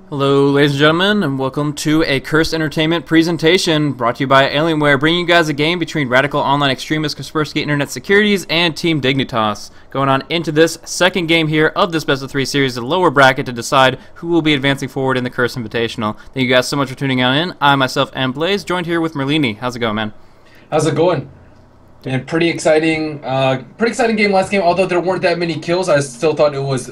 Hello ladies and gentlemen, and welcome to a Cursed Entertainment presentation brought to you by Alienware, bringing you guys a game between radical online extremist Kaspersky Internet Securities and Team Dignitas. Going on into this second game here of this best of 3 series, the lower bracket to decide who will be advancing forward in the Cursed Invitational. Thank you guys so much for tuning in. I myself am Blaze, joined here with Merlini. How's it going, man? How's it going? And pretty exciting game last game. Although there weren't that many kills, I still thought it was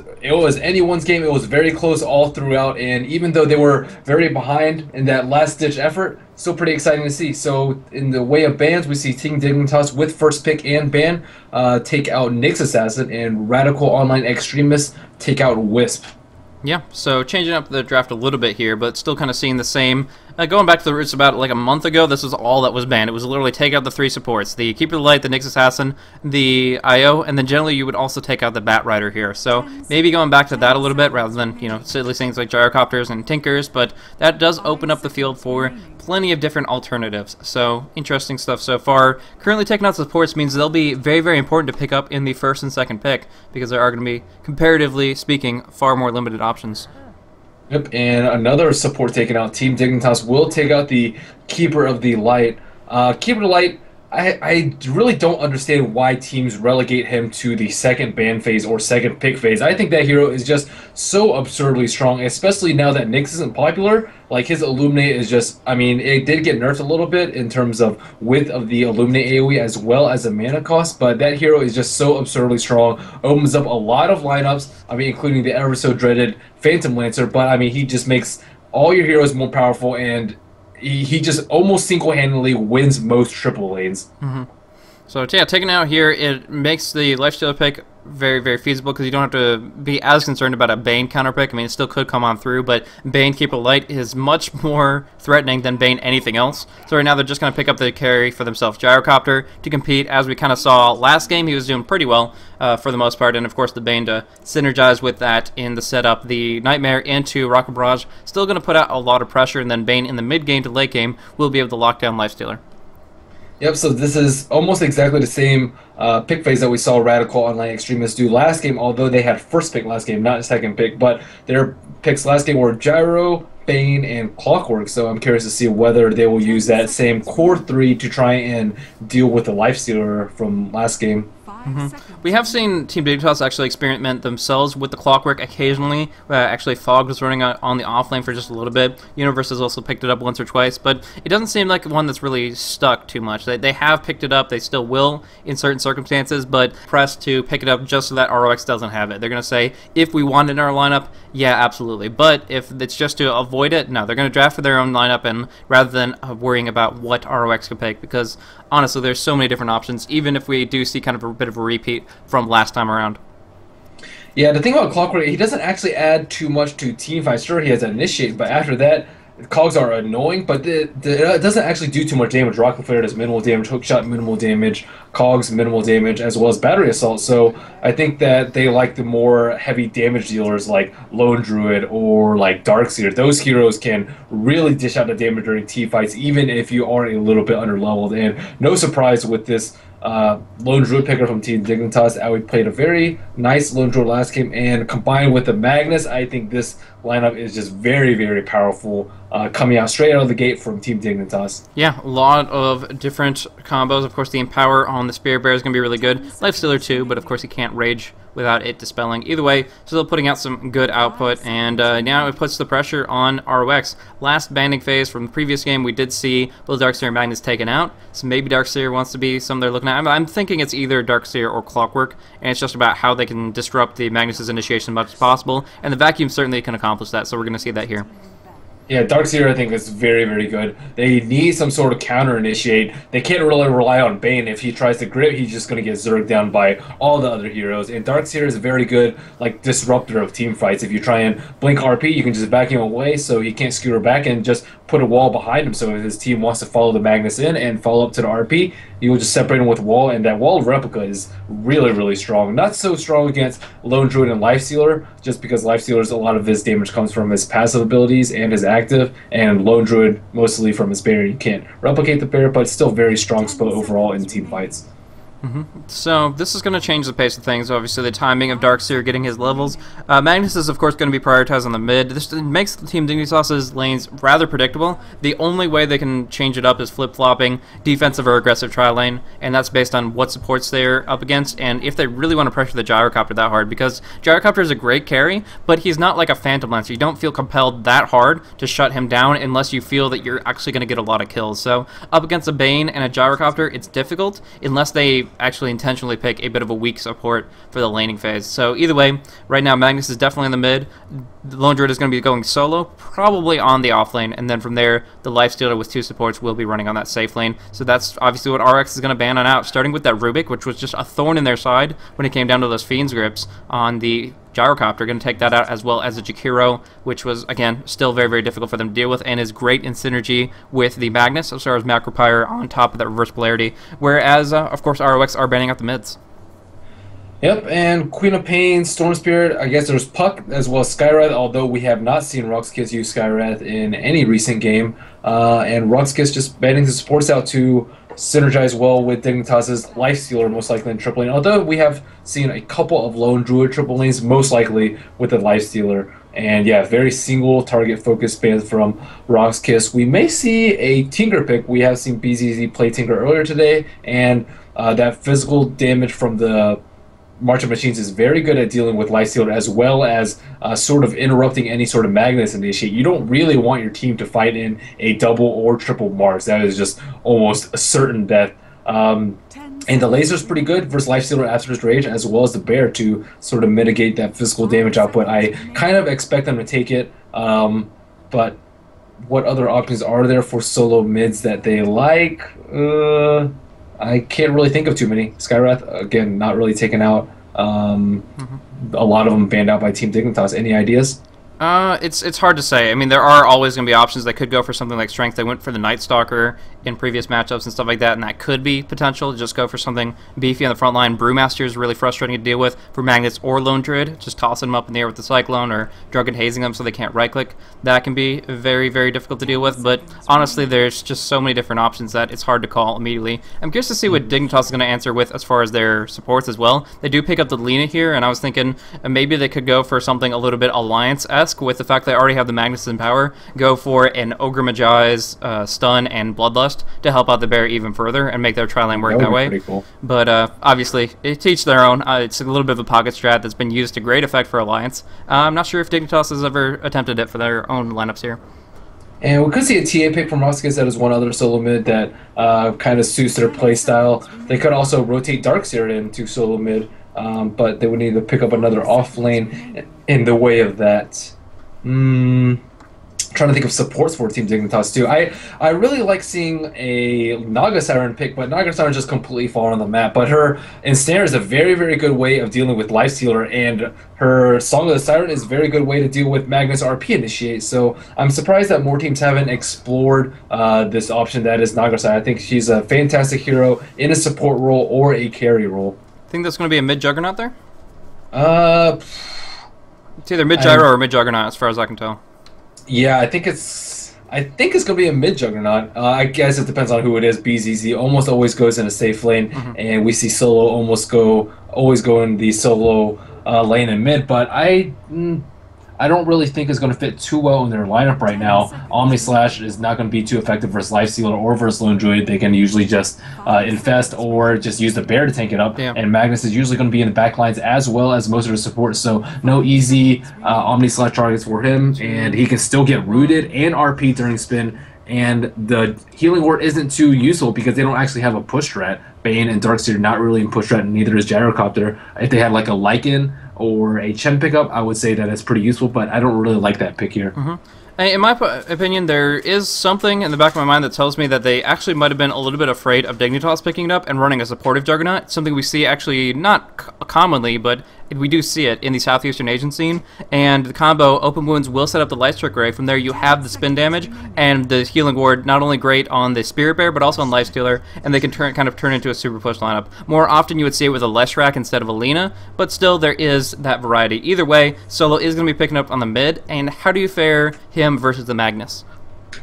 anyone's game. It was very close all throughout, and even though they were very behind in that last-ditch effort, still pretty exciting to see. So in the way of bans, we see Team Dignitas with first pick and ban take out Nyx Assassin, and Radical Online Extremists take out Wisp. Yeah, so changing up the draft a little bit here, but still kind of seeing the same. Going back to the roots about like a month ago, this was all that was banned. It was literally take out the 3 supports, the Keeper of the Light, the Nyx Assassin, the IO, and then generally you would also take out the Bat Rider here. So maybe going back to that a little bit rather than, you know, silly things like Gyrocopters and Tinkers, but that does open up the field for plenty of different alternatives. So interesting stuff so far. Currently taking out supports means they'll be very, very important to pick up in the first and second pick because there are going to be, comparatively speaking, far more limited options. Yep, and another support taken out. Team Dignitas will take out the Keeper of the Light. Keeper of the Light, I really don't understand why teams relegate him to the second ban phase or second pick phase. I think that hero is just so absurdly strong, especially now that Nyx isn't popular. Like, his Illuminate is just, I mean, it did get nerfed a little bit in terms of width of the Illuminate AoE as well as the mana cost, but that hero is just so absurdly strong. Opens up a lot of lineups, I mean, including the ever so dreaded Phantom Lancer, but I mean, he just makes all your heroes more powerful, and he just almost single-handedly wins most triple lanes. So yeah, taking out here, it makes the lifestealer pick very, very feasible because you don't have to be as concerned about a Bane counter pick. I mean, it still could come on through, but Bane Keeper of Light is much more threatening than Bane anything else. So right now they're just going to pick up the carry for themselves, Gyrocopter, to compete. As we kind of saw last game, he was doing pretty well for the most part, and of course the Bane to synergize with that in the setup. The Nightmare into Rocket Barrage still going to put out a lot of pressure, and then Bane in the mid game to late game will be able to lock down lifestealer. Yep, so this is almost exactly the same pick phase that we saw Radical Online Extremists do last game, although they had first pick last game, not second pick, but their picks last game were Gyro, Bane, and Clockwork, so I'm curious to see whether they will use that same core 3 to try and deal with the Lifestealer from last game. We have seen Team Dignitas actually experiment themselves with the Clockwork occasionally. Actually, Fog was running on the offlane for just a little bit. Universe has also picked it up once or twice, but it doesn't seem like one that's really stuck too much. They have picked it up, they still will in certain circumstances, but pressed to pick it up just so that RoX doesn't have it. They're going to say, if we want it in our lineup, yeah, absolutely. But if it's just to avoid it, no, they're going to draft for their own lineup, and rather than worrying about what RoX could pick, because honestly, there's so many different options, even if we do see kind of a bit of a repeat from last time around. Yeah, the thing about Clockwork, he doesn't actually add too much to teamfights. Sure, he has an Initiate, but after that, cogs are annoying, but it doesn't actually do too much damage. Rocket Flare does minimal damage, Hookshot minimal damage, cogs minimal damage, as well as Battery Assault. So I think that they like the more heavy damage dealers like Lone Druid or like Darkseer. Those heroes can really dish out the damage during team fights, even if you are a little bit underleveled. And no surprise with this Lone Druid picker from Team Dignitas. We played a very nice Lone Druid last game, and combined with the Magnus, I think this lineup is just very, very powerful coming out straight out of the gate from Team Dignitas. Yeah, a lot of different combos. Of course, the Empower on the Spirit Bear is going to be really good. Lifestealer too, but of course he can't Rage without it dispelling. Either way, still putting out some good output, and now it puts the pressure on RoX. Last banding phase from the previous game, we did see both Darkseer and Magnus taken out, so maybe Darkseer wants to be some they're looking at. I'm thinking it's either Darkseer or Clockwork, and it's just about how they can disrupt the Magnus's initiation as much as possible, and the Vacuum certainly can accomplish that, so we're going to see that here. Yeah, Darkseer I think is very, very good. They need some sort of counter initiate. They can't really rely on Bane. If he tries to grip, he's just going to get zerged down by all the other heroes. And Darkseer is a very good like disruptor of team fights. If you try and blink RP, you can just back him away so he can't skewer back and just put a wall behind him. So if his team wants to follow the Magnus in and follow up to the RP, you will just separate him with wall, and that wall replica is really, really strong. Not so strong against Lone Druid and Lifestealer, just because Lifestealer's a lot of his damage comes from his passive abilities and his active, and Lone Druid mostly from his bear. You can't replicate the bear, but it's still very strong spot overall in team fights. So this is going to change the pace of things. Obviously, the timing of Darkseer getting his levels. Magnus is, of course, going to be prioritized on the mid. This makes Team Dignitas' lanes rather predictable. The only way they can change it up is flip-flopping defensive or aggressive tri-lane, and that's based on what supports they're up against and if they really want to pressure the Gyrocopter that hard, because Gyrocopter is a great carry, but he's not like a Phantom Lancer. You don't feel compelled that hard to shut him down unless you feel that you're actually going to get a lot of kills. So up against a Bane and a Gyrocopter, it's difficult unless they actually intentionally pick a bit of a weak support for the laning phase. So either way, right now Magnus is definitely in the mid. The Lone Druid is going to be going solo, probably on the off lane, and then from there, the Lifestealer with 2 supports will be running on that safe lane. So that's obviously what RoX is going to ban on out, starting with that Rubik, which was just a thorn in their side when it came down to those Fiend's grips on the Gyrocopter. Going to take that out, as well as a Jakiro, which was, again, still very, very difficult for them to deal with, and is great in synergy with the Magnus, as far as Macropyre on top of that reverse polarity, whereas, of course, RoX are banning out the mids. Yep, and Queen of Pain, Storm Spirit, I guess there's Puck as well as Skywrath, although we have not seen RoX.KIS use Skywrath in any recent game. And RoX.KIS just banning the supports out to synergize well with Dignitas' Lifestealer, most likely in triple lane, although we have seen a couple of Lone Druid triple lanes, most likely with the Lifestealer. And yeah, very single target focused ban from RoX.KIS. We may see a Tinker pick. We have seen BZZ play Tinker earlier today, and that physical damage from the March of Machines is very good at dealing with Lifestealer, as well as sort of interrupting any sort of Magnus initiate. You don't really want your team to fight in a double or triple Mars. That is just almost a certain death. And the laser's pretty good versus Lifestealer After's Rage, as well as the Bear, to sort of mitigate that physical damage output. I kind of expect them to take it, but what other options are there for solo mids that they like? I can't really think of too many. Skywrath, again, not really taken out. A lot of them banned out by Team Dignitas. Any ideas? It's hard to say. I mean, there are always going to be options. They could go for something like Strength. They went for the Night Stalker in previous matchups and stuff like that, and that could be potential. Just go for something beefy on the front line. Brewmaster is really frustrating to deal with for Magnus or Lone Druid. Just tossing them up in the air with the Cyclone or Drunken Hazing them so they can't right-click. That can be very, very difficult to deal with, but honestly, there's just so many different options that it's hard to call immediately. I'm curious to see what Dignitas is going to answer with as far as their supports as well. They do pick up the Lina here, and I was thinking maybe they could go for something a little bit Alliance-esque with the fact they already have the Magnus in power. Go for an Ogre Magi's Stun and Bloodlust to help out the Bear even further and make their tri-lane work that way. Pretty cool. But obviously, to each their own. It's a little bit of a pocket strat that's been used to great effect for Alliance. I'm not sure if Dignitas has ever attempted it for their own lineups here. And we could see a TA pick from RoX.KIS. That is one other solo mid that kind of suits their play style. They could also rotate Darkseer into solo mid, but they would need to pick up another off lane in the way of that. Trying to think of supports for Team Dignitas too. I really like seeing a Naga Siren pick, but Naga Siren just completely fallen on the map. But her Ensnare is a very, very good way of dealing with Lifestealer, and her Song of the Siren is a very good way to deal with Magnus RP Initiate. So I'm surprised that more teams haven't explored this option that is Naga Siren. I think she's a fantastic hero in a support role or a carry role. Think that's going to be a mid Juggernaut there? It's either mid Gyro or mid Juggernaut, as far as I can tell. Yeah, I think it's gonna be a mid Juggernaut. I guess it depends on who it is. BZZ almost always goes in a safe lane, and we see Solo always go in the solo lane and mid. But I don't really think it's going to fit too well in their lineup right now. Omni Slash is not going to be too effective versus Lifestealer or versus Lone Druid. They can usually just infest or just use the Bear to tank it up. And Magnus is usually going to be in the back lines as well as most of his support. So no easy Omni Slash targets for him, and he can still get rooted and RP during spin. And the Healing Ward isn't too useful because they don't actually have a push strat. Bane and Darkseer not really in push strat, and neither is Gyrocopter. If they had like a Lycan or a Chen pickup, I would say that it's pretty useful, but I don't really like that pick here. In my opinion, there is something in the back of my mind that tells me that they actually might have been a little bit afraid of Dignitas picking it up and running a supportive Juggernaut, something we see actually not commonly, but we do see it in the Southeastern Asian scene. And the combo, Open Wounds will set up the Light Strike Ray. From there, you have the spin damage, and the Healing Ward not only great on the Spirit Bear, but also on Lifestealer, and they can kind of turn into a super push lineup. More often, you would see it with a Leshrac instead of a Lina, but still, there is that variety. Either way, Solo is going to be picking up on the mid, and how do you fare him versus the Magnus?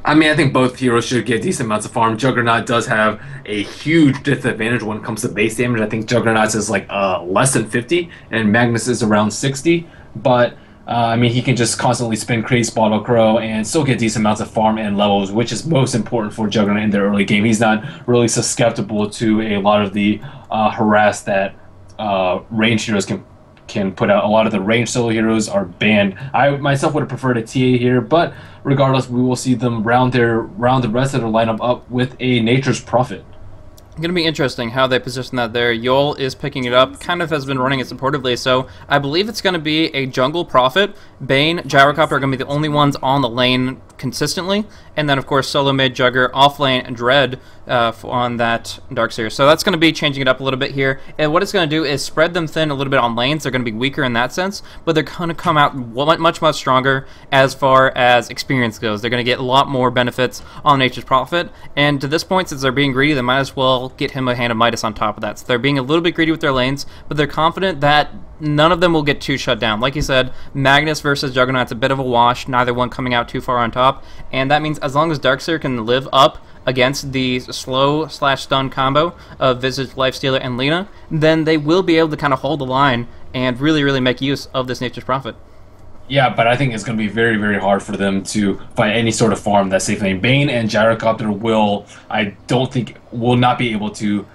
I mean, I think both heroes should get decent amounts of farm. Juggernaut does have a huge disadvantage when it comes to base damage. I think Juggernaut's is like less than 50, and Magnus is around 60. But I mean, he can just constantly spin Craze Bottle Crow and still get decent amounts of farm and levels, which is most important for Juggernaut in the early game. He's not really susceptible to a lot of the harass that range heroes can put out. A lot of the range solo heroes are banned. I myself would have preferred a TA here, but regardless, we will see them round the rest of their lineup up with a Nature's Prophet. Going to be interesting how they position that there. Yol is picking it up, kind of has been running it supportively, so I believe it's going to be a jungle Prophet. Bane, Gyrocopter are going to be the only ones on the lane consistently, and then of course solo mid, Jugger, off lane, and Dread on that Darkseer. So that's going to be changing it up a little bit here, and what it's going to do is spread them thin a little bit on lanes. They're going to be weaker in that sense, but they're going to come out much stronger as far as experience goes. They're going to get a lot more benefits on Nature's Prophet, and to this point, since they're being greedy, they might as well get him a Hand of Midas on top of that. So they're being a little bit greedy with their lanes, but they're confident that none of them will get too shut down. Like you said, Magnus versus Juggernaut's a bit of a wash, neither one coming out too far on top, and that means as long as Darkseer can live up against the slow/stun combo of Visage, Lifestealer, and Lina, then they will be able to kind of hold the line and really make use of this Nature's Prophet. Yeah, but I think it's going to be very hard for them to find any sort of farm that's safe lane. Bane and Gyrocopter will not be able to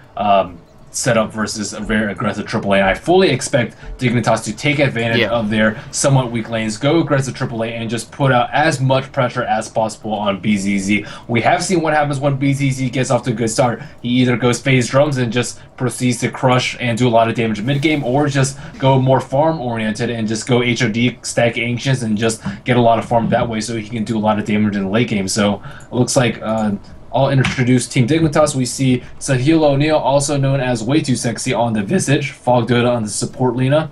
set up versus a very aggressive triple lane. I fully expect Dignitas to take advantage of their somewhat weak lanes, go aggressive triple lane, and just put out as much pressure as possible on BZZ. We have seen what happens when BZZ gets off to a good start. He either goes phase drums and just proceeds to crush and do a lot of damage mid game, or just go more farm oriented and just go HOD, stack Ancients, and just get a lot of farm that way so he can do a lot of damage in the late game. So it looks like I'll introduce Team Dignitas. We see Sahil O'Neal, also known as Way Too Sexy, on the Visage, Fog Dota on the support Lina,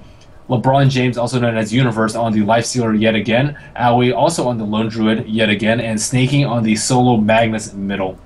LeBron James, also known as Universe, on the Lifestealer yet again, Aoi also on the Lone Druid yet again, and Snaking on the solo Magnus middle.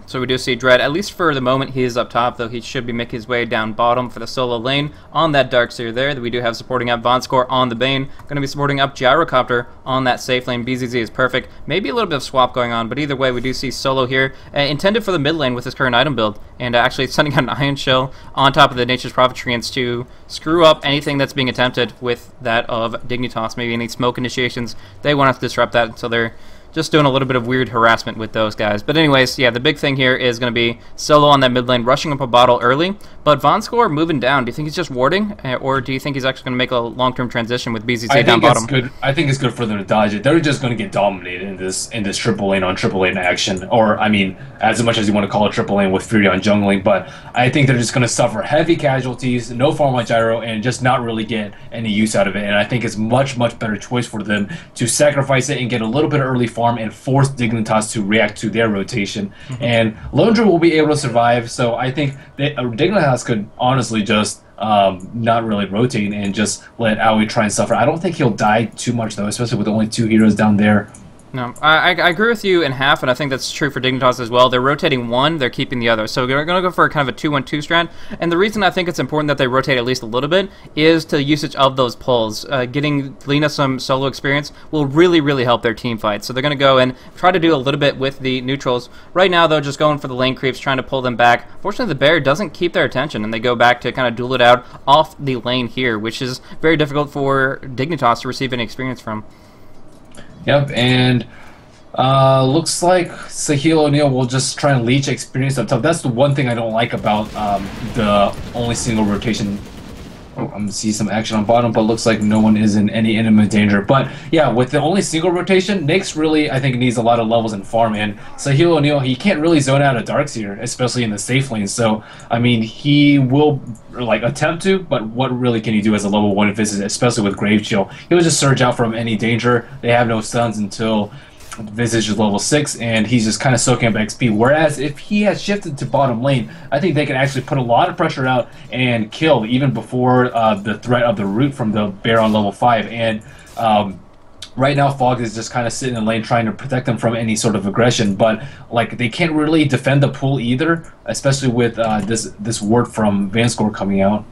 So we do see Dread, at least for the moment, he is up top, though he should be making his way down bottom for the solo lane on that Darkseer there. We do have supporting up Vonskor on the Bane, going to be supporting up Gyrocopter on that safe lane. BZZ is perfect. Maybe a little bit of swap going on, but either way, we do see solo here, intended for the mid lane with his current item build, and actually sending out an Iron Shell on top of the Nature's Prophet treants to screw up anything that's being attempted with that of Dignitas. Maybe any smoke initiations, they want to disrupt that, so they're just doing a little bit of weird harassment with those guys. But anyways, yeah, the big thing here is going to be solo on that mid lane, rushing up a bottle early. But Vonskor moving down, do you think he's just warding? Or do you think he's actually going to make a long-term transition with BZZ down bottom? I think it's good for them to dodge it. They're just going to get dominated in this triple lane on triple lane action. Or, I mean, as much as you want to call it triple lane with Fury on jungling. But I think they're just going to suffer heavy casualties, no farm on Gyro, and just not really get any use out of it. And I think it's much better choice for them to sacrifice it and get a little bit of early farm and force Dignitas to react to their rotation. And Lone Druid will be able to survive, so I think that Dignitas could honestly just not really rotate and just let Aoi try and suffer. I don't think he'll die too much, though, especially with only two heroes down there. No, I agree with you in half, and I think that's true for Dignitas as well. They're rotating one, they're keeping the other. So we're going to go for kind of a 2-1-2 strat, and the reason I think it's important that they rotate at least a little bit is to usage of those pulls. Getting Lina some solo experience will really help their team fight. So they're going to go and try to do a little bit with the neutrals. Right now, though, just going for the lane creeps, trying to pull them back. Fortunately, the bear doesn't keep their attention, and they go back to kind of duel it out off the lane here, which is very difficult for Dignitas to receive any experience from. Yep, and looks like Sahil O'Neal will just try and leech experience up top. That's the one thing I don't like about the only single rotation. Oh, I'm gonna see some action on bottom, but looks like no one is in any imminent danger. But yeah, with the only single rotation, Nyx really, I think, needs a lot of levels in farm, and Sahil O'Neal, he can't really zone out a Darkseer, especially in the safe lane. So, I mean, he will like attempt to, but what really can he do as a level 1 Visage, especially with Grave Chill? He'll just surge out from any danger. They have no stuns until Visage is level 6, and he's just kind of soaking up XP. Whereas if he has shifted to bottom lane, I think they can actually put a lot of pressure out and kill even before the threat of the root from the bear on level 5. And right now, Fog is just kind of sitting in lane trying to protect them from any sort of aggression, but like they can't really defend the pool either, especially with this ward from Vanskor coming out.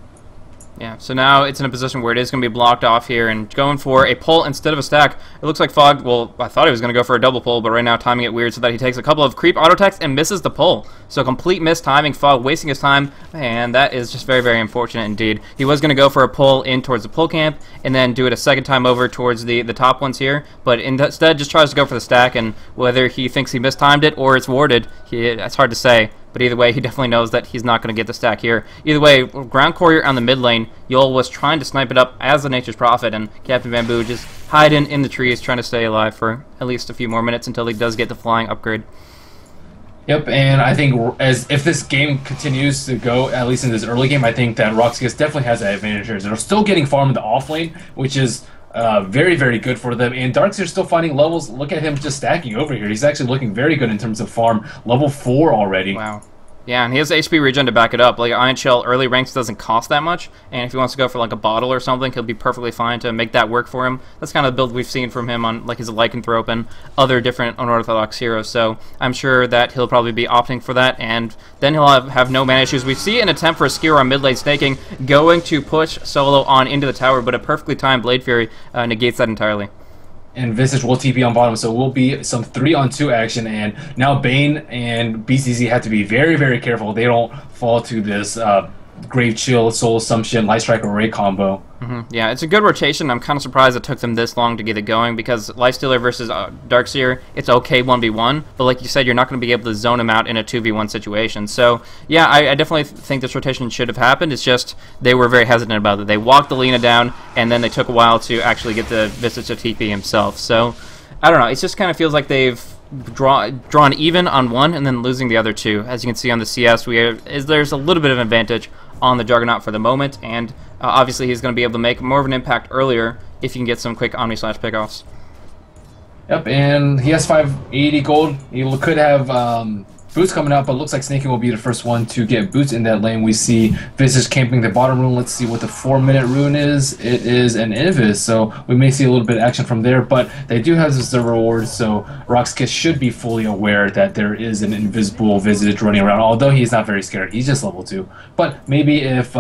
Yeah, so now it's in a position where it is going to be blocked off here and going for a pull instead of a stack. It looks like Fog, well, I thought he was going to go for a double pull, but right now timing it weird so that he takes a couple of creep auto attacks and misses the pull. So complete missed timing, Fog wasting his time, and that is just very, very unfortunate indeed. He was going to go for a pull in towards the pull camp and then do it a second time over towards the top ones here, but instead just tries to go for the stack, and whether he thinks he mistimed it or it's warded, it's hard to say. But either way, he definitely knows that he's not going to get the stack here. Either way, Ground Courier on the mid lane, Yol was trying to snipe it up as the Nature's Prophet, and Captain Bamboo just hiding in the trees, trying to stay alive for at least a few more minutes until he does get the flying upgrade. Yep, and I think if this game continues to go, at least in this early game, I think that RoX.KIS definitely has that advantage here. They're still getting farm in the off lane, which is very, very good for them. And Darkseer's still finding levels. Look at him just stacking over here. He's actually looking very good in terms of farm. Level 4 already. Wow. Yeah, and he has HP regen to back it up. Like, Iron Shell early ranks doesn't cost that much, and if he wants to go for like a bottle or something, he'll be perfectly fine to make that work for him. That's kind of the build we've seen from him on like his Lycanthrope and other different unorthodox heroes, so I'm sure that he'll probably be opting for that, and then he'll have no mana issues. We see an attempt for a Skewer on mid lane snaking, going to push Solo on into the tower, but a perfectly timed Blade Fury negates that entirely. And Visage will TP on bottom, so it will be some 3-on-2 action, and now Bane and BCZ have to be very, very careful they don't fall to this Grave Chill, Soul Assumption, Light Strike Array combo. Yeah, it's a good rotation. I'm kind of surprised it took them this long to get it going, because Lifestealer versus Darkseer, it's okay 1v1, but like you said, you're not going to be able to zone him out in a 2v1 situation. So, yeah, I definitely think this rotation should have happened. It's just they were very hesitant about it. They walked the Lina down, and then they took a while to actually get the Visage to TP himself. So, I don't know. It just kind of feels like they've drawn even on one and then losing the other two. As you can see on the CS, there's a little bit of advantage on the Juggernaut for the moment, and obviously he's going to be able to make more of an impact earlier if you can get some quick Omni-slash pickoffs. Yep, and he has 580 gold. He could have boots coming out, but looks like Snaking will be the first one to get boots in that lane. We see Visage camping the bottom rune. Let's see what the 4-minute rune is. It is an Invis, so we may see a little bit of action from there, but they do have the reward, so RoX.KIS should be fully aware that there is an invisible Visage running around, although he's not very scared. He's just level 2. But maybe if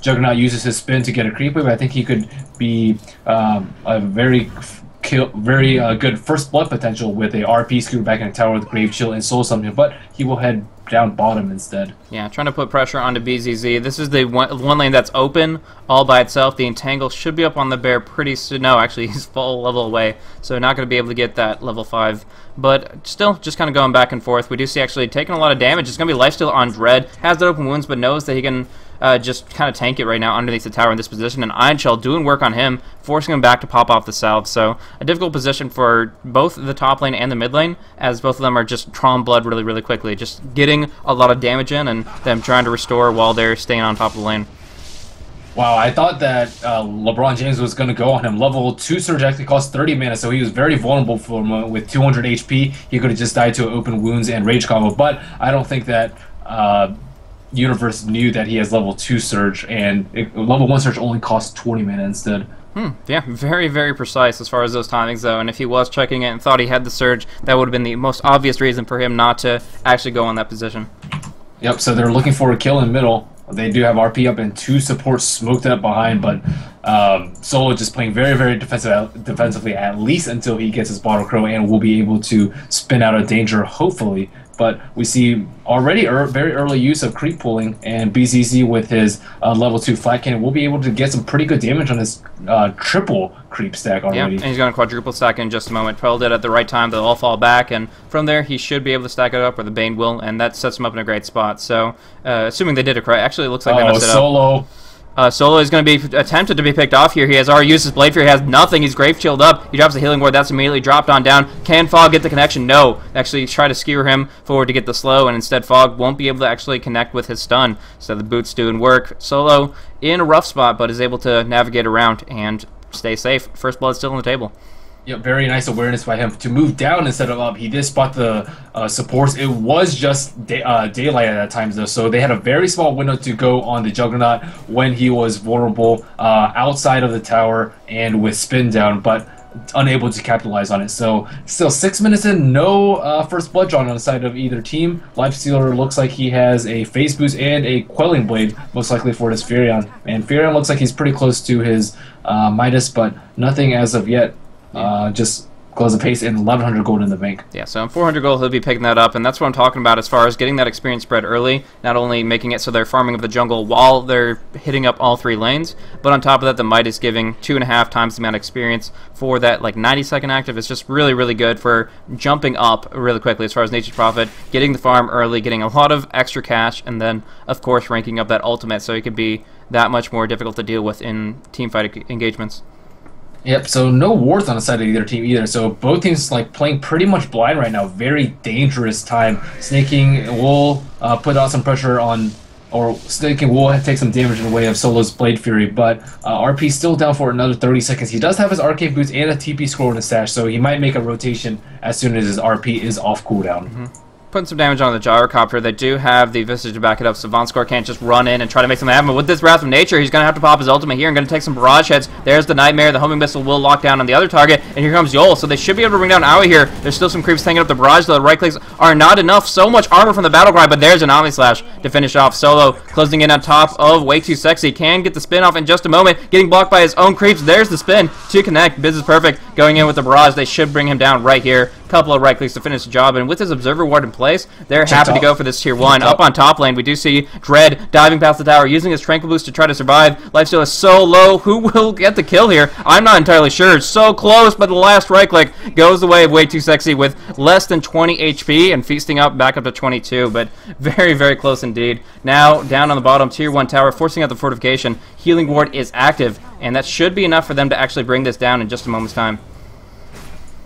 Juggernaut uses his spin to get a creep wave, I think he could be a very good first blood potential with a RP screw back in the tower with Grave Chill and Soul Assumption, but he will head down bottom instead. Yeah, trying to put pressure onto BZZ. This is the one lane that's open all by itself. The Entangle should be up on the bear pretty soon. No, actually, he's full level away, so not going to be able to get that level 5. But still, just kind of going back and forth. We do see actually taking a lot of damage. It's going to be Lifesteal on Dread. Has the open wounds, but knows that he can just kind of tank it right now underneath the tower in this position. And Iron Shell doing work on him, forcing him back to pop off the salve. So a difficult position for both the top lane and the mid lane, as both of them are just drawing blood really, really quickly. Just getting a lot of damage in and them trying to restore while they're staying on top of the lane. Wow, I thought that LeBron James was going to go on him. Level 2 Surge actually cost 30 mana, so he was very vulnerable for a moment. With 200 HP, he could have just died to open wounds and rage combo, but I don't think that Universe knew that he has level 2 Surge, and level 1 Surge only costs 20 mana instead. Yeah, very, very precise as far as those timings, though, and if he was checking it and thought he had the Surge, that would have been the most obvious reason for him not to actually go on that position. Yep, so they're looking for a kill in middle. They do have RP up and 2 supports smoked up behind, but Solo just playing very, very defensively, at least until he gets his Bottle Crow and will be able to spin out of danger, hopefully. But we see already very early use of creep pulling, and BZZ with his level 2 flat cannon will be able to get some pretty good damage on his triple creep stack already. Yeah, and he's going to quadruple stack in just a moment. Pearl did at the right time, they'll all fall back, and from there he should be able to stack it up, or the Bane will, and that sets him up in a great spot. So, assuming they did it correct, actually it looks like they messed it up. Solo. Solo is going to be attempted to be picked off here. He has already used his Blade Fury. He has nothing. He's Grave Chilled up. He drops a Healing Ward. That's immediately dropped on down. Can Fog get the connection? No. Actually, try to skewer him forward to get the slow, and instead Fog won't be able to actually connect with his stun. So the boots doing work. Solo in a rough spot, but is able to navigate around and stay safe. First blood still on the table. Yep, very nice awareness by him to move down instead of up. He did spot the supports. It was just daylight at that time, though, so they had a very small window to go on the Juggernaut when he was vulnerable outside of the tower and with spin down. But unable to capitalize on it. So still 6 minutes in, no first blood drawn on the side of either team. Lifestealer looks like he has a phase boost and a quelling blade, most likely for this Furion. And Furion looks like he's pretty close to his Midas, but nothing as of yet. Just close the pace and 1,100 gold in the bank. Yeah, so on 400 gold, he'll be picking that up, and that's what I'm talking about as far as getting that experience spread early, not only making it so they're farming up the jungle while they're hitting up all 3 lanes, but on top of that, the Midas giving 2.5 times the amount of experience for that like 90-second active. It's just really, really good for jumping up really quickly as far as Nature's Prophet, getting the farm early, getting a lot of extra cash, and then, of course, ranking up that ultimate so it could be that much more difficult to deal with in teamfight engagements. Yep, so no wards on the side of either team either. So both teams like playing pretty much blind right now. Very dangerous time. Snaking will put out some pressure on, or Snaking will take some damage in the way of Solo's Blade Fury, but RP still down for another 30 seconds. He does have his arcade boots and a TP scroll in his stash, so he might make a rotation as soon as his RP is off cooldown. Putting some damage on the gyrocopter. They do have the Visage to back it up, so Von Score can't just run in and try to make something happen. But with this Wrath of Nature, he's going to have to pop his ultimate here and going to take some barrage hits. There's the Nightmare. The homing missile will lock down on the other target, and here comes Yol. So they should be able to bring down Aoi here. There's still some creeps hanging up the barrage, though the right clicks are not enough. So much armor from the battle cry, but there's an Omni Slash to finish off. Solo closing in on top of Way Too Sexy. Can get the spin off in just a moment, getting blocked by his own creeps. There's the spin to connect. Biz is perfect. Going in with the barrage. They should bring him down right here. Couple of right clicks to finish the job, and with his observer ward in place, they're happy to go for this tier 1. Up on top lane, we do see Dread diving past the tower, using his tranquil boost to try to survive. Lifesteal is so low. Who will get the kill here? I'm not entirely sure. So close, but the last right click goes the way of Way Too Sexy with less than 20 HP and feasting up back up to 22, but very, very close indeed. Now down on the bottom, tier 1 tower, forcing out the fortification. Healing ward is active, and that should be enough for them to actually bring this down in just a moment's time.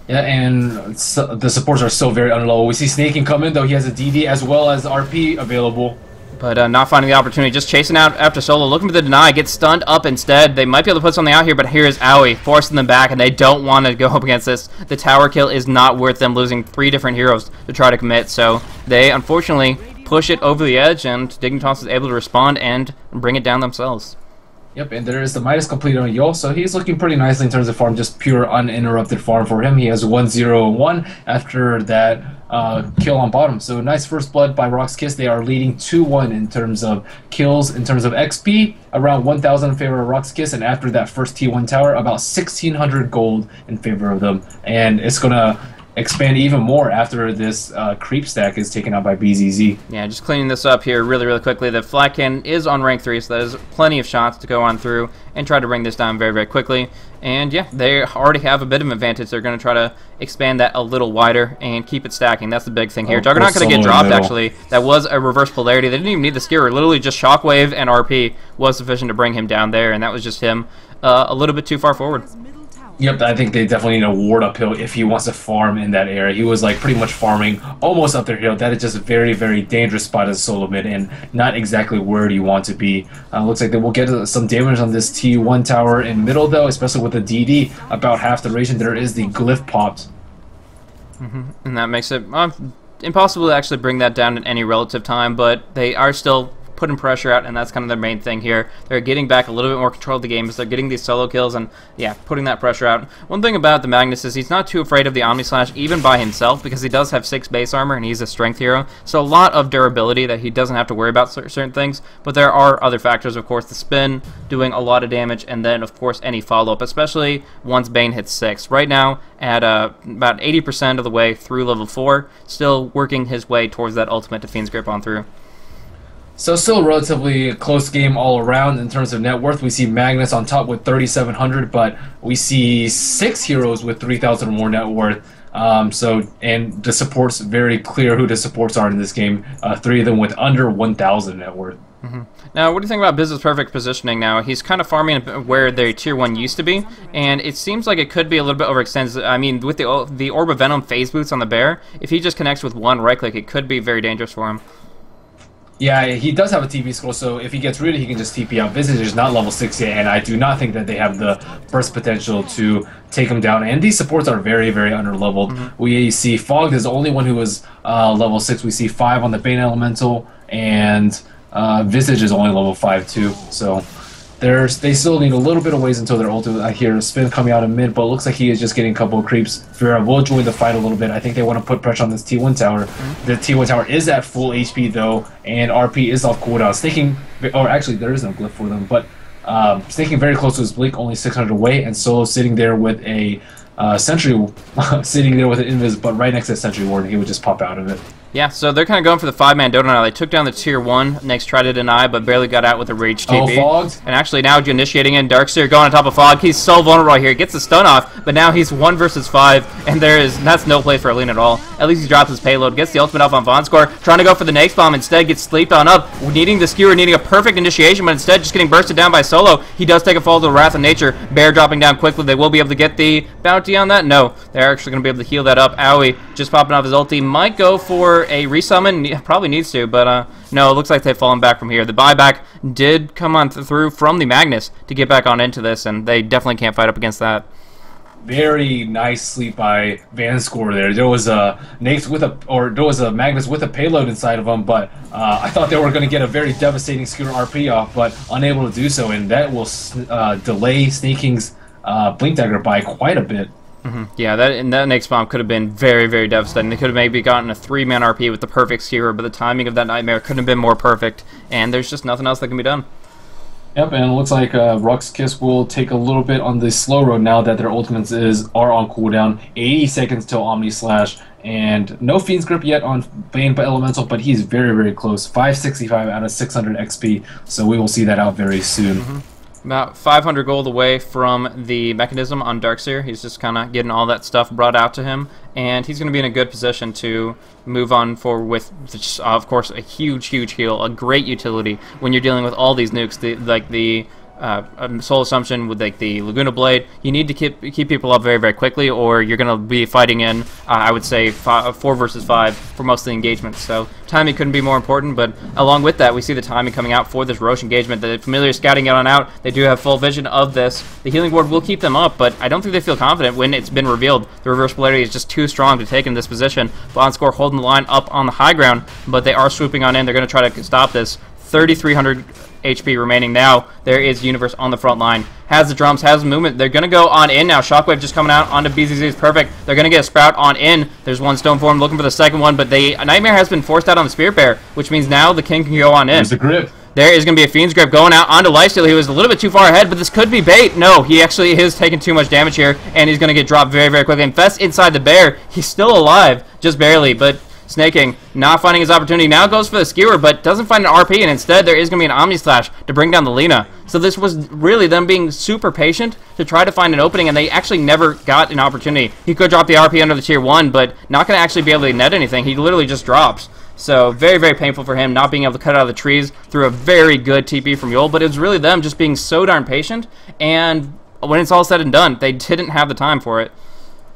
Yeah, and the supports are still very unlow. We see Snaking come in, though he has a DD as well as RP available. But not finding the opportunity, just chasing out after Solo, looking for the deny, gets stunned up instead. They might be able to put something out here, but here is Aoi, forcing them back, and they don't want to go up against this. The tower kill is not worth them losing 3 different heroes to try to commit, so they unfortunately push it over the edge, and Dignitas is able to respond and bring it down themselves. Yep, and there is the Midas complete on Yol, so he's looking pretty nicely in terms of farm, just pure uninterrupted farm for him. He has 1-0-1 after that kill on bottom. So nice first blood by RoX.KIS. They are leading 2-1 in terms of kills, in terms of XP, around 1,000 in favor of RoX.KIS, and after that first T1 tower, about 1,600 gold in favor of them. And it's going to expand even more after this creep stack is taken out by BZZ. Yeah, just cleaning this up here really, really quickly. The flat cannon is on rank 3, so there's plenty of shots to go on through and try to bring this down very, very quickly. And yeah, they already have a bit of an advantage. They're going to try to expand that a little wider and keep it stacking. That's the big thing here. Juggernaut going to get dropped, actually. That was a reverse polarity. They didn't even need the skewer. Literally just Shockwave and RP was sufficient to bring him down there, and that was just him a little bit too far forward. Yep, I think they definitely need a ward uphill if he wants to farm in that area. He was like pretty much farming almost up their hill. That is just a very, very dangerous spot as a solo mid and not exactly where you want to be. Looks like they will get some damage on this T1 tower in middle though, especially with the DD. About half the duration there is the glyph popped. And that makes it impossible to actually bring that down in any relative time, but they are still putting pressure out, and that's kind of their main thing here. They're getting back a little bit more control of the game as they're getting these solo kills and, yeah, putting that pressure out. One thing about the Magnus is he's not too afraid of the Omni Slash even by himself because he does have 6 base armor and he's a strength hero. So a lot of durability that he doesn't have to worry about certain things, but there are other factors, of course, the spin doing a lot of damage, and then, of course, any follow-up, especially once Bane hits 6. Right now, at about 80% of the way through level 4, still working his way towards that ultimate to Fiend's Grip on through. So still a relatively close game all around in terms of net worth. We see Magnus on top with 3,700, but we see 6 heroes with 3,000 or more net worth. And the supports, very clear who the supports are in this game. 3 of them with under 1,000 net worth. Now, what do you think about Biz's perfect positioning now? He's kind of farming where their tier 1 used to be, and it seems like it could be a little bit overextended. I mean, with the Orb of Venom phase boots on the bear, if he just connects with one right click, it could be very dangerous for him. Yeah, he does have a TP scroll, so if he gets rid of it, he can just TP out. Visage is not level 6 yet, and I do not think that they have the burst potential to take him down. And these supports are very, very under-leveled. We see Fogged is the only one who is level 6. We see 5 on the Bane Elemental, and Visage is only level 5 too. So They still need a little bit of ways until their ultimate. I hear a spin coming out of mid, but it looks like he is just getting a couple of creeps. Vera will join the fight a little bit. I think they want to put pressure on this T1 tower. The T1 tower is at full HP though, and RP is off cooldown. Snaking, or actually there is no glyph for them, but Snaking very close to his blink, only 600 away, and Solo sitting there with a sentry, sitting there with an invis, but right next to the sentry ward, he would just pop out of it. Yeah, so they're kind of going for the 5-man Dota now. They took down the tier 1. Next tried to deny, but barely got out with a rage TP. Fogged. And actually now initiating in. Darkseer going on top of Fog. He's so vulnerable right here. Gets the stun off, but now he's 1 versus 5, and that's no play for Alien at all. At least he drops his payload. Gets the ultimate off on Vonscore. Trying to go for the next bomb. Instead gets sleeped on up. Needing the skewer, needing a perfect initiation, but instead just getting bursted down by Solo. He does take a fall to the Wrath of Nature. Bear dropping down quickly. They will be able to get the bounty on that? No. They're actually going to be able to heal that up. Owie just popping off his ulti. Might go for a resummon. Probably needs to, but no, it looks like they've fallen back from here. The buyback did come on through from the Magnus to get back on into this, and they definitely can't fight up against that. Very nice sleep by Vanscore there. There was a Nace with there was a Magnus with a payload inside of him, but I thought they were going to get a very devastating scooter RP off, but unable to do so, and that will delay Snaking's Blink Dagger by quite a bit. Yeah, that next bomb could have been very, very devastating. They could have maybe gotten a 3-man RP with the perfect skewer, but the timing of that Nightmare couldn't have been more perfect, and there's just nothing else that can be done. Yep, and it looks like RoX.KIS will take a little bit on the slow road now that their ultimates are on cooldown. 80 seconds till Omni Slash, and no Fiend's Grip yet on Bane by Elemental, but he's very, very close. 565 out of 600 XP, so we will see that out very soon. About 500 gold away from the mechanism on Darkseer. He's just kind of getting all that stuff brought out to him, and he's going to be in a good position to move on forward with, of course, a huge, huge heal, a great utility when you're dealing with all these nukes, the Soul Assumption with like the Laguna Blade. You need to keep people up very, very quickly, or you're going to be fighting in, I would say, 4 versus 5 for most of the engagements. So timing couldn't be more important, but along with that, we see the timing coming out for this Roche engagement. The Familiar scouting it on out. They do have full vision of this. The healing ward will keep them up, but I don't think they feel confident when it's been revealed. The reverse polarity is just too strong to take in this position. Vonscore holding the line up on the high ground, but they are swooping on in. They're going to try to stop this. 3,300 HP remaining now. There is Universe on the front line. Has the drums, has the movement. They're going to go on in now. Shockwave just coming out onto BZZ is perfect. They're going to get a Sprout on in. There's one Stone Form looking for the second one, but Nightmare has been forced out on the Spirit Bear, which means now the King can go on in. There's the grip. There is going to be a Fiend's Grip going out onto Lifesteal. He was a little bit too far ahead, but this could be bait. No, he actually is taking too much damage here, and he's going to get dropped very, very quickly. Infest inside the Bear. He's still alive, just barely, but Snaking not finding his opportunity. Now goes for the skewer, but doesn't find an RP, and instead there is going to be an Omni Slash to bring down the Lina. So this was really them being super patient to try to find an opening, and they actually never got an opportunity. He could drop the RP under the tier 1, but not going to actually be able to net anything. He literally just drops. So very, very painful for him not being able to cut out of the trees through a very good TP from Yul, but it was really them just being so darn patient, and when it's all said and done, they didn't have the time for it.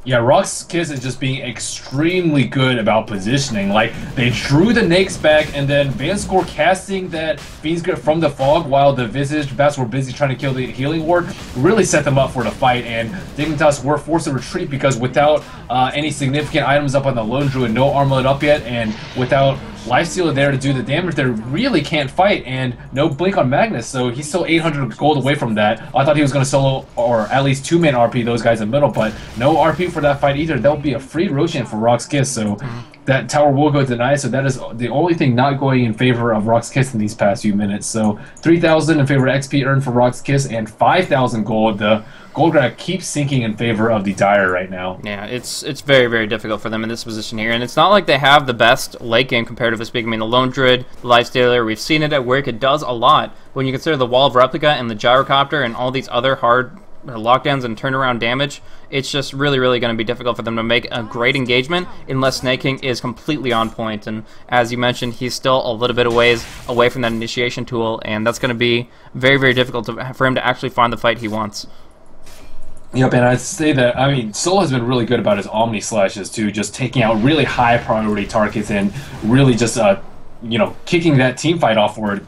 Yeah, RoX.KIS is just being extremely good about positioning. Like, they drew the Nakes back, and then Vanscore casting that Fiend's Grip from the fog while the Visaged Bats were busy trying to kill the healing ward really set them up for the fight, and Dignitas were forced to retreat because without any significant items up on the Lone Druid, no armlet up yet, and without Lifesteal there to do the damage, they really can't fight, and no Blink on Magnus, so he's still 800 gold away from that. I thought he was going to solo, or at least 2-man RP those guys in the middle, but no RP for that fight either. There'll be a free Roshan for RoX.KIS, so that tower will go denied, so that is the only thing not going in favor of RoX.KIS in these past few minutes. So 3,000 in favor of XP earned for RoX.KIS, and 5,000 gold. The gold grab keeps sinking in favor of the Dire right now. Yeah, it's very, very difficult for them in this position here, and it's not like they have the best late game comparatively speaking. I mean, the Lone Druid, the Lifestealer, we've seen it at work. It does a lot. When you consider the Wall of Replica and the Gyrocopter and all these other hard lockdowns and turnaround damage, it's just really, really going to be difficult for them to make a great engagement unless Snaking is completely on point. And as you mentioned, he's still a little bit away from that initiation tool, and that's going to be very, very difficult for him to actually find the fight he wants. Yep, and I'd say that, I mean, Soul has been really good about his Omni Slashes too, just taking out really high priority targets and really just, you know, kicking that team fight off for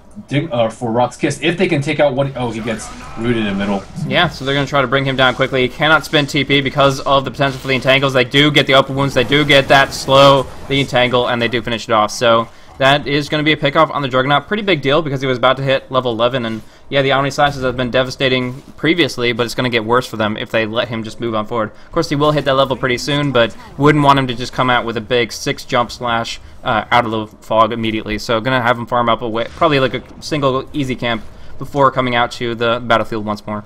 RoX.KIS. If they can take out what, oh, he gets rooted in the middle. Yeah, so they're going to try to bring him down quickly. He cannot spin TP because of the potential for the entangles. They do get the open wounds, they do get that slow, the entangle, and they do finish it off. So that is going to be a pickoff on the Juggernaut. Pretty big deal because he was about to hit level 11, and yeah, the Omni Slashes have been devastating previously, but it's going to get worse for them if they let him just move on forward. Of course, he will hit that level pretty soon, but wouldn't want him to just come out with a big 6 jump slash out of the fog immediately. So going to have him farm up away, probably like a single easy camp before coming out to the battlefield once more.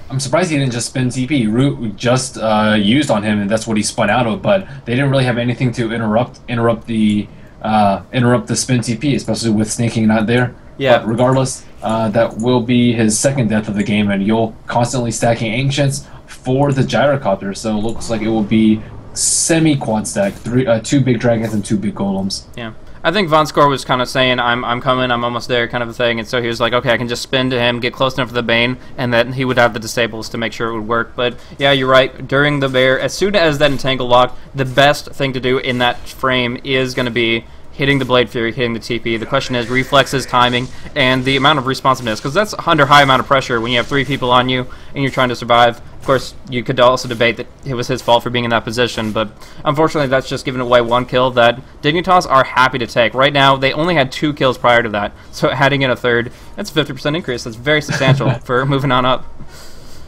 I'm surprised he didn't just spin TP. Root just used on him, and that's what he spun out of. But they didn't really have anything to interrupt the spin TP, especially with snaking not there. Yeah. But regardless, that will be his second death of the game, and you'll constantly stacking Ancients for the Gyrocopter. So it looks like it will be semi-quad stack, 2 big dragons and 2 big golems. Yeah. I think Vonskor was kind of saying, I'm coming, I'm almost there kind of a thing, and so he was like, okay, I can just spin to him, get close enough to the Bane, and then he would have the disables to make sure it would work. But yeah, you're right, during the bear, as soon as that entangle lock, the best thing to do in that frame is going to be hitting the Blade Fury, hitting the TP. The question is reflexes, timing, and the amount of responsiveness, because that's under high amount of pressure when you have 3 people on you and you're trying to survive. Of course, you could also debate that it was his fault for being in that position, but unfortunately that's just giving away 1 kill that Dignitas are happy to take. Right now, they only had 2 kills prior to that, so adding in a third, that's a 50% increase. That's very substantial for moving on up.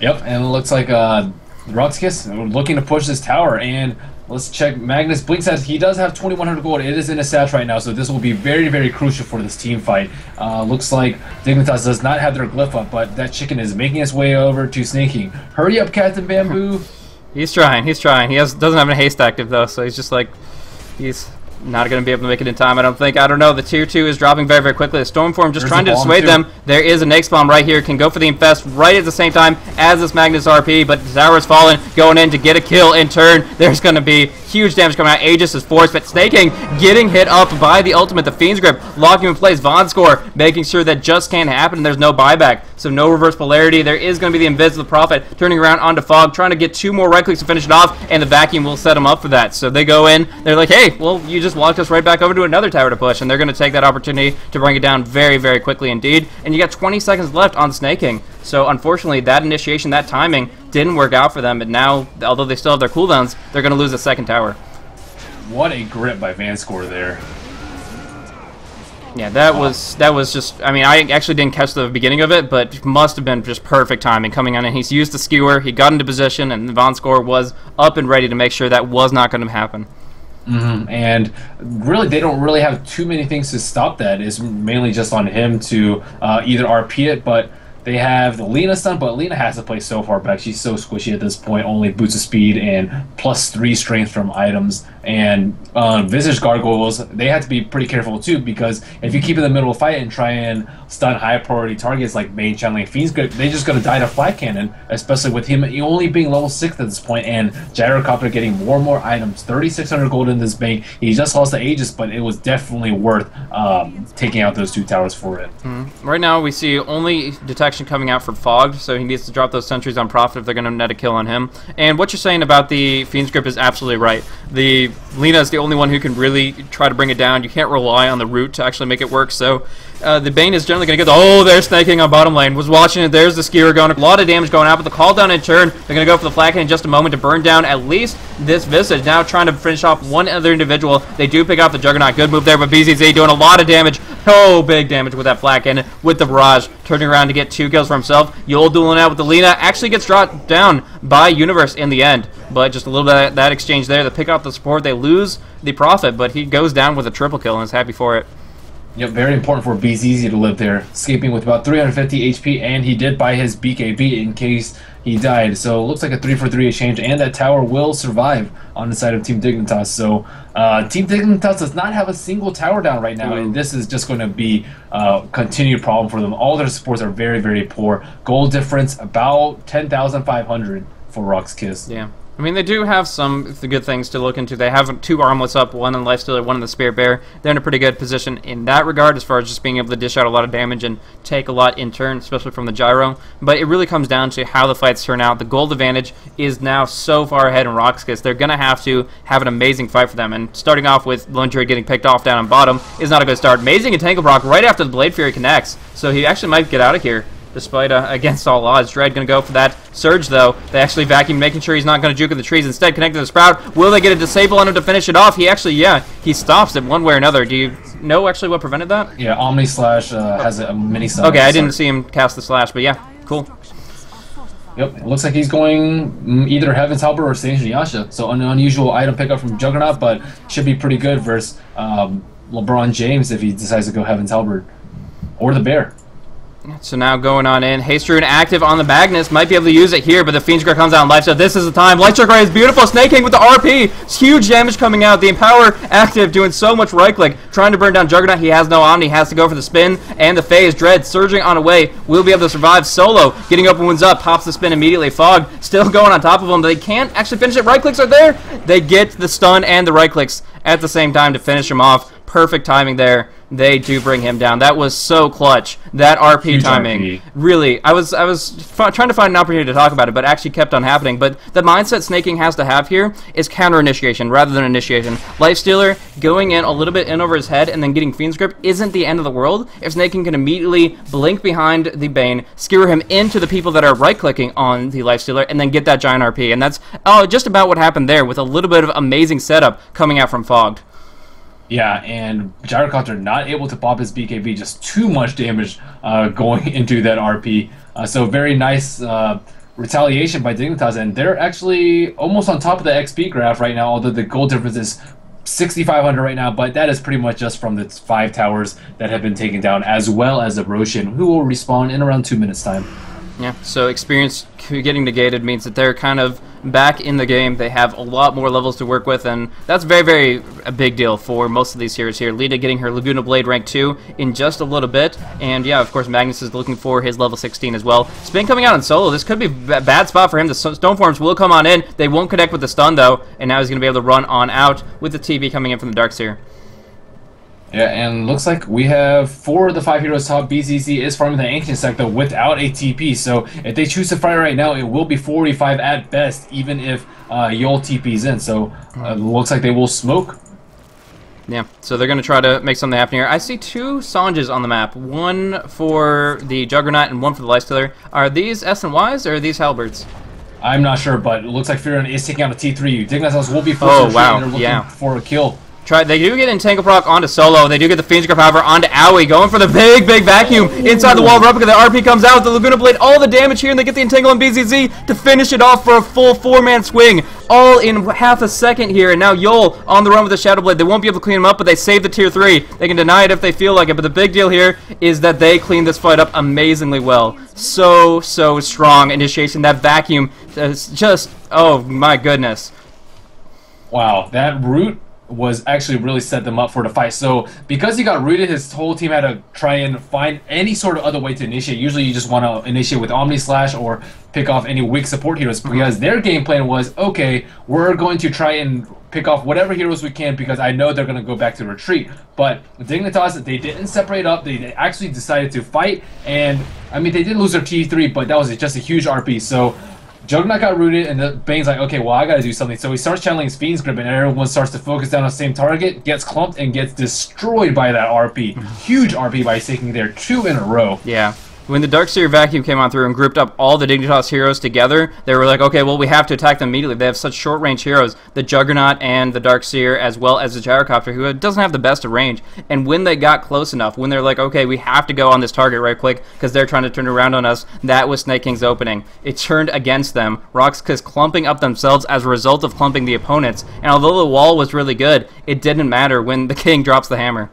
Yep, and it looks like RoX.KIS looking to push this tower, and let's check. Magnus Blink says he does have 2100 gold. It is in his stats right now, so this will be very, very crucial for this team fight. Looks like Dignitas does not have their glyph up, but that chicken is making its way over to snaking. Hurry up, Captain Bamboo. He's trying. He's trying. He doesn't have a haste active, though, so he's just like, he's not going to be able to make it in time, I don't think. I don't know. The tier 2 is dropping very, very quickly. The Stormform just trying to dissuade them. There is a Nyx bomb right here. Can go for the Infest right at the same time as this Magnus RP, but Tower is fallen, going in to get a kill in turn. There's going to be huge damage coming out. Aegis is forced, but Snaking getting hit up by the ultimate. The Fiend's Grip locking in place. Vonskor making sure that just can't happen, and there's no buyback. So no reverse polarity. There is going to be the Invis of the Prophet turning around onto Fog, trying to get 2 more right clicks to finish it off, and the Vacuum will set them up for that. So they go in. They're like, hey, well, you just walked us right back over to another tower to push, and they're going to take that opportunity to bring it down very, very quickly indeed. And you got 20 seconds left on Snaking. So unfortunately, that initiation, that timing didn't work out for them, and now, although they still have their cooldowns, they're going to lose the second tower. What a grip by Vanscore there. Yeah, that was just, I mean, I actually didn't catch the beginning of it, but must have been just perfect timing coming on in. He's used the skewer, he got into position, and Vonskor was up and ready to make sure that was not going to happen. And really, they don't really have too many things to stop that. It's mainly just on him to either RP it, but they have the Lina stun, but Lina has to play so far back. She's so squishy at this point, only boots of speed and +3 strength from items. And Visage Gargoyles, they have to be pretty careful too, because if you keep in the middle of a fight and try and stun high priority targets like Bane, Channeling, Fiends, they're just going to die to Flat Cannon, especially with him only being level 6 at this point, and Gyrocopter getting more and more items. 3,600 gold in this bank. He just lost the Aegis, but it was definitely worth taking out those 2 towers for it. Right now, we see only detection coming out for Fogged, so he needs to drop those sentries on Prophet if they're going to net a kill on him. And what you're saying about the Fiend's Grip is absolutely right. The Lina is the only one who can really try to bring it down. You can't rely on the root to actually make it work, so the Bane is generally going to get the... Oh, there's Snaking on bottom lane. Was watching it. There's the Skewer going. A lot of damage going out, but the call down in turn, they're going to go for the Flat Cannon in just a moment to burn down at least this Visage. Now trying to finish off one other individual. They do pick off the Juggernaut. Good move there, but BZZ doing a lot of damage. Oh, big damage with that Flat Cannon with the Barrage. Turning around to get 2 kills for himself. Yul dueling out with the Lina. Actually gets dropped down by Universe in the end. But just a little bit of that exchange there. They pick out the support. They lose the Prophet, but he goes down with a triple kill and is happy for it. Yep, very important for BZZ to live there. Escaping with about 350 HP, and he did buy his BKB in case he died. So it looks like a 3-for-3 exchange, and that tower will survive on the side of Team Dignitas. So Team Dignitas does not have a single tower down right now, and this is just going to be a continued problem for them. All their supports are very, very poor. Gold difference about 10,500 for RoX.KIS. Yeah. I mean, they do have some good things to look into. They have 2 armlets up, one in Lifestealer, one in the Spirit Bear. They're in a pretty good position in that regard as far as just being able to dish out a lot of damage and take a lot in turn, especially from the Gyro. But it really comes down to how the fights turn out. The gold advantage is now so far ahead in RoX.KIS. They're going to have an amazing fight for them. And starting off with Lone Druid getting picked off down on bottom is not a good start. Amazing Entangle Brock right after the Blade Fury connects. So he actually might get out of here. despite against all odds. Dread going to go for that surge, though. They actually vacuum, making sure he's not going to juke in the trees. Instead, connected to the Sprout. Will they get a disable on him to finish it off? He actually, yeah, he stops it one way or another. Do you know actually what prevented that? Yeah, Omni Slash has a mini slash. Okay, I didn't see him cast the slash, but yeah, cool. Yep, it looks like he's going either Heaven's Helper or Stage Yasha. So an unusual item pickup from Juggernaut, but should be pretty good versus LeBron James if he decides to go Heaven's Helper. Or the Bear. So now going on in. Haste Rune active on the Magnus. Might be able to use it here, but the Fiend's Grip comes out in life, so this is the time. Light Strike is beautiful. Snake King with the RP. It's huge damage coming out. The Empower active doing so much right click. Trying to burn down Juggernaut. He has no Omni. Has to go for the spin. And the phase. Dread surging on away. Will be able to survive. Solo getting open ones up. Pops the spin immediately. Fog still going on top of him. They can't actually finish it. Right clicks are there. They get the stun and the right clicks at the same time to finish him off. Perfect timing there. They do bring him down. That was so clutch. That RP Huge timing. RP. Really, I was trying to find an opportunity to talk about it, but it actually kept on happening. But the mindset Snake King has to have here is counter initiation rather than initiation. Lifestealer going in a little bit in over his head and then getting Fiend's Grip isn't the end of the world if Snake King can immediately blink behind the Bane, skewer him into the people that are right-clicking on the Lifestealer, and then get that giant RP. And that's just about what happened there with a little bit of amazing setup coming out from Fogged. Yeah, and Gyrocopter not able to pop his BKB, just too much damage going into that RP. So very nice retaliation by Dignitas, and they're actually almost on top of the XP graph right now, although the gold difference is 6,500 right now, but that is pretty much just from the 5 towers that have been taken down, as well as the Roshan, who will respawn in around 2 minutes time. Yeah, so experience getting negated means that they're kind of back in the game. They have a lot more levels to work with, and that's very, very a big deal for most of these heroes here. Lita getting her Laguna Blade rank 2 in just a little bit, and yeah, of course, Magnus is looking for his level 16 as well. Spin coming out in solo. This could be a bad spot for him. The Stoneforms will come on in. They won't connect with the stun, though, and now he's going to be able to run on out with the TV coming in from the Darkseer. Yeah, and looks like we have 4 of the 5 heroes top. BZZ is farming the Ancient Sector without a TP, so if they choose to fight right now, it will be 45 at best, even if Yol TP's in. So looks like they will smoke. Yeah, so they're going to try to make something happen here. I see 2 Sanjas on the map, one for the Juggernaut and one for the Lifestealer. Are these S&Ys or are these Halberds? I'm not sure, but it looks like Fiorun is taking out a T3. Dignitas will be forced to retreat, and they're looking for a kill. They do get Entangle Proc onto Solo. They do get the Fiend's Grip, however, onto Owie. Going for the big, big vacuum inside the wall. Replica, the RP comes out with the Laguna Blade. All the damage here, and they get the Entangle on BZZ to finish it off for a full 4-man swing. All in half a second here, and now Yol on the run with the Shadow Blade. They won't be able to clean him up, but they save the tier 3. They can deny it if they feel like it, but the big deal here is that they clean this fight up amazingly well. So strong initiation. That vacuum is just, oh my goodness. Wow, that root was actually really set them up for the fight. So because he got rooted, his whole team had to try and find any sort of other way to initiate. Usually you just want to initiate with Omni Slash or pick off any weak support heroes, because their game plan was, okay, we're going to try and pick off whatever heroes we can because I know they're going to go back to retreat. But Dignitas, they didn't separate up. They actually decided to fight, and I mean, they did lose their T3, but that was just a huge RP. So Juggernaut got rooted, and the Bane's like, okay, well, I gotta do something. So he starts channeling his Fiend's Grip, and everyone starts to focus down on the same target, gets clumped, and gets destroyed by that RP. Huge RP by taking there 2 in a row. Yeah. When the Darkseer Vacuum came on through and grouped up all the Dignitas heroes together, they were like, okay, well, we have to attack them immediately. They have such short-range heroes, the Juggernaut and the Darkseer, as well as the Gyrocopter, who doesn't have the best of range. And when they got close enough, when they're like, okay, we have to go on this target right quick because they're trying to turn around on us, that was Snake King's opening. It turned against them. RoX.KIS clumping up themselves as a result of clumping the opponents. And although the wall was really good, it didn't matter when the King drops the hammer.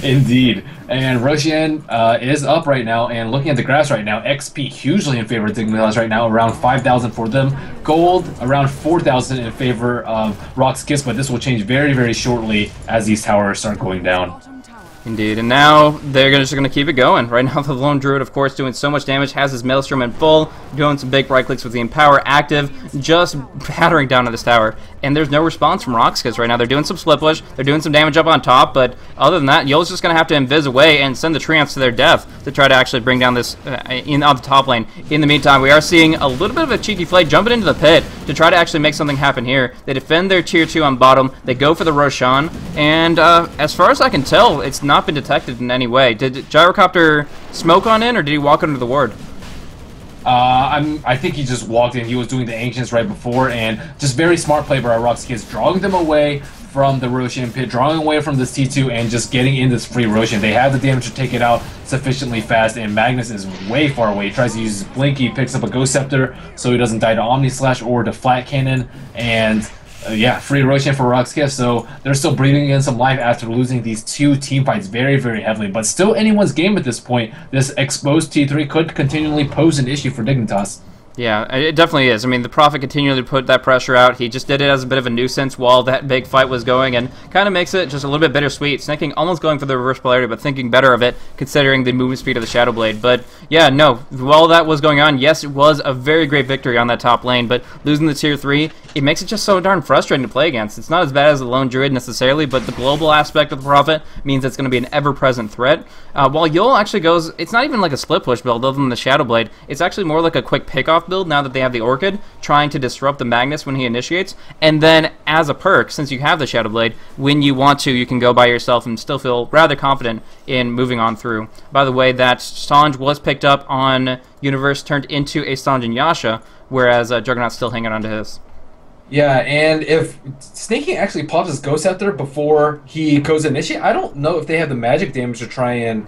Indeed. And Roshan is up right now, and looking at the graphs right now, XP hugely in favor of Dignitas right now, around 5,000 for them. Gold around 4,000 in favor of RoX.KIS, but this will change very, very shortly as these towers start going down. Indeed, and now they're just going to keep it going. Right now, the Lone Druid, of course, doing so much damage, has his Maelstrom in full, doing some big right clicks with the Empower active, just battering down to this tower. And there's no response from RoX.KIS right now. They're doing some split push, they're doing some damage up on top, but other than that, Yol's just going to have to invis away and send the Treants to their death to try to actually bring down this on the top lane. In the meantime, we are seeing a little bit of a cheeky fight jumping into the pit. to try to actually make something happen here. They defend their tier 2 on bottom, they go for the Roshan, and as far as I can tell, it's not been detected in any way. Did Gyrocopter smoke on in, or did he walk under the ward? I think he just walked in. He was doing the Ancients right before, and just very smart play by RoX.KIS, drawing them away from the Roshan pit, drawing away from this T2, and just getting in this free Roshan. They have the damage to take it out sufficiently fast, and Magnus is way far away. He tries to use his Blink, he picks up a Ghost Scepter so he doesn't die to Omni Slash or to Flat Cannon, and yeah, free Roshan for RoX.KIS, so they're still breathing in some life after losing these 2 team fights very, very heavily. But still anyone's game at this point. This exposed T3 could continually pose an issue for Dignitas. Yeah, it definitely is. I mean, the Prophet continually put that pressure out. He just did it as a bit of a nuisance while that big fight was going, and kind of makes it just a little bit bittersweet. Snaking almost going for the reverse polarity, but thinking better of it, considering the movement speed of the Shadow Blade. But yeah, no, while that was going on, yes, it was a very great victory on that top lane, but losing the tier 3, it makes it just so darn frustrating to play against. It's not as bad as the lone Druid necessarily, but the global aspect of the Prophet means it's going to be an ever-present threat. While Yul actually goes, it's not even like a split push build other than the Shadow Blade. It's actually more like a quick pick-off build now that they have the Orchid, trying to disrupt the Magnus when he initiates, and then as a perk, since you have the Shadow Blade, when you want to, you can go by yourself and still feel rather confident in moving on through. By the way, that Sange was picked up on Universe, turned into a Sange and Yasha, whereas Juggernaut's still hanging on to his. Yeah, and if Snaking actually pops his Ghost Scepter before he goes to initiate, I don't know if they have the magic damage to try and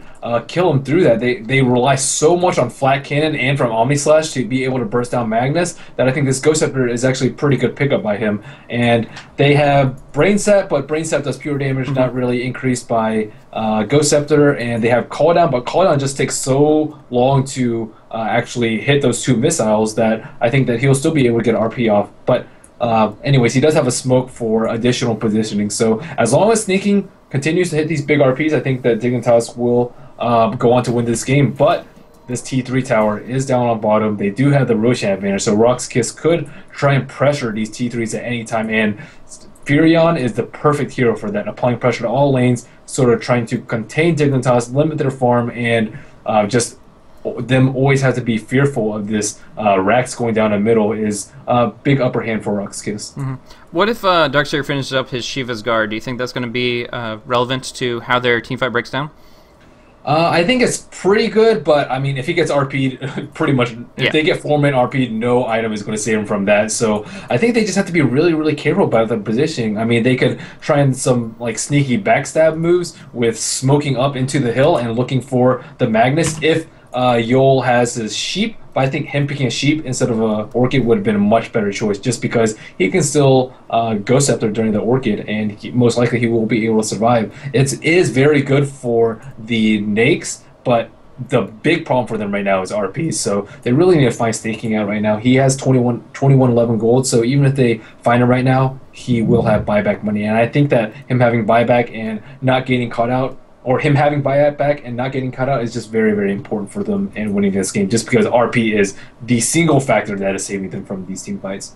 kill him through that. They rely so much on Flat Cannon and from Omni Slash to be able to burst down Magnus that I think this Ghost Scepter is actually a pretty good pickup by him. And they have Brain Set, but Brain Set does pure damage, not really increased by Ghost Scepter, and they have Call Down, but Call Down just takes so long to actually hit those 2 missiles that I think that he'll still be able to get RP off. But anyways, he does have a smoke for additional positioning, so as long as Snaking continues to hit these big RPs, I think that Dignitas will go on to win this game. But this T3 tower is down on bottom. They do have the Roshan advantage, so RoX.KIS could try and pressure these T3s at any time, and Furion is the perfect hero for that, applying pressure to all lanes, sort of trying to contain Dignitas, limit their farm, and just them always have to be fearful of this Rax going down the middle is a big upper hand for RoX.KIS. What if Darkseer finishes up his Shiva's Guard? Do you think that's going to be relevant to how their teamfight breaks down? I think it's pretty good, but I mean, if he gets RP'd, pretty much, if they get 4-man RP'd, no item is going to save him from that. So I think they just have to be really, really careful about their positioning. I mean, they could try and some like sneaky backstab moves with smoking up into the hill and looking for the Magnus if Yul has his sheep, but I think him picking a sheep instead of a orchid would have been a much better choice, just because he can still Ghost Scepter during the orchid, and most likely he will be able to survive. It is very good for the Nakes, but the big problem for them right now is RP, so they really need to find Snaking out right now. He has 2111 gold, so even if they find him right now, he will have buyback money, and I think that him having buyback and not getting caught out, or him having buyback and not getting cut out, is just very, very important for them in winning this game, just because RP is the single factor that is saving them from these team fights.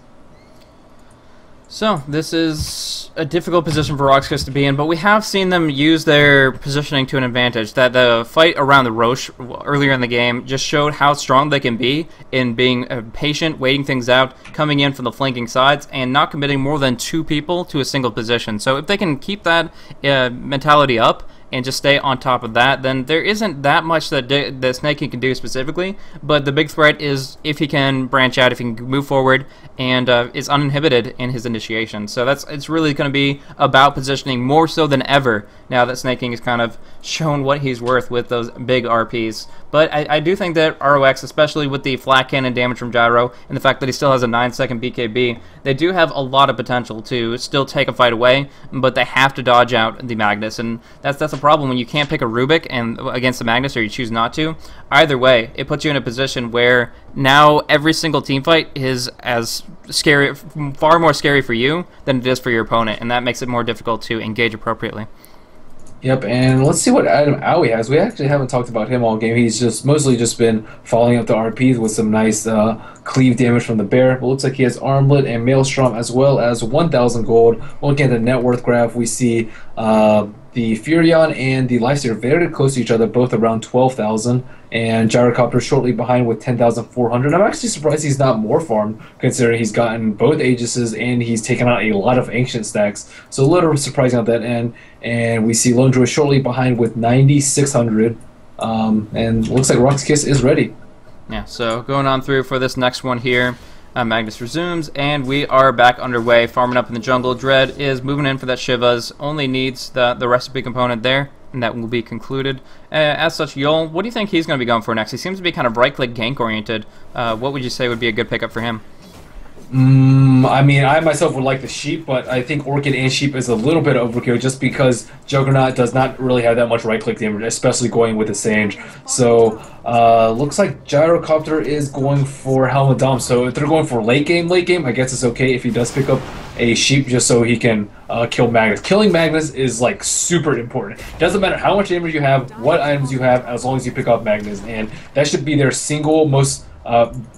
So, this is a difficult position for RoX.KIS to be in, but we have seen them use their positioning to an advantage. That the fight around the Roche earlier in the game just showed how strong they can be in being patient, waiting things out, coming in from the flanking sides, and not committing more than 2 people to a single position. So if they can keep that mentality up, and just stay on top of that, then there isn't that much that the Snaking can do specifically, but the big threat is if he can branch out, if he can move forward, and is uninhibited in his initiation. So it's really going to be about positioning more so than ever now that Snaking has kind of shown what he's worth with those big RPs. But I do think that ROX, especially with the flat cannon damage from Gyro, and the fact that he still has a 9-second BKB, they do have a lot of potential to still take a fight away, but they have to dodge out the Magnus, and that's a problem when you can't pick a Rubik and against the Magnus, or you choose not to. Either way, it puts you in a position where now every single team fight is as scary, far more scary for you than it is for your opponent, and that makes it more difficult to engage appropriately. Yep, and let's see what Adam Owie has. We actually haven't talked about him all game. He's just mostly just been following up the RPs with some nice cleave damage from the bear. But looks like he has Armlet and Maelstrom as well as 1,000 gold. Looking at the net worth graph, we see the Furion and the Lifesteal very close to each other, both around 12,000, and Gyrocopter shortly behind with 10,400. I'm actually surprised he's not more farmed, considering he's gotten both Aegises and he's taken out a lot of Ancient stacks. So a little surprising on that end. And we see Lone Droid shortly behind with 9,600, and looks like RoX.KIS is ready. Yeah, so going on through for this next one here. Magnus resumes, and we are back underway, farming up in the jungle. Dread is moving in for that Shivas, only needs the recipe component there, and that will be concluded. As such, Yol, what do you think he's going to be going for next? He seems to be kind of right-click gank-oriented. What would you say would be a good pickup for him? I mean, I myself would like the Sheep, but I think Orchid and Sheep is a little bit overkill just because Juggernaut does not really have that much right-click damage, especially going with the Sage. So, looks like Gyrocopter is going for Helmet Dom. So if they're going for late game, I guess it's okay if he does pick up a Sheep just so he can kill Magnus. Killing Magnus is like super important. It doesn't matter how much damage you have, what items you have, as long as you pick up Magnus, and that should be their single most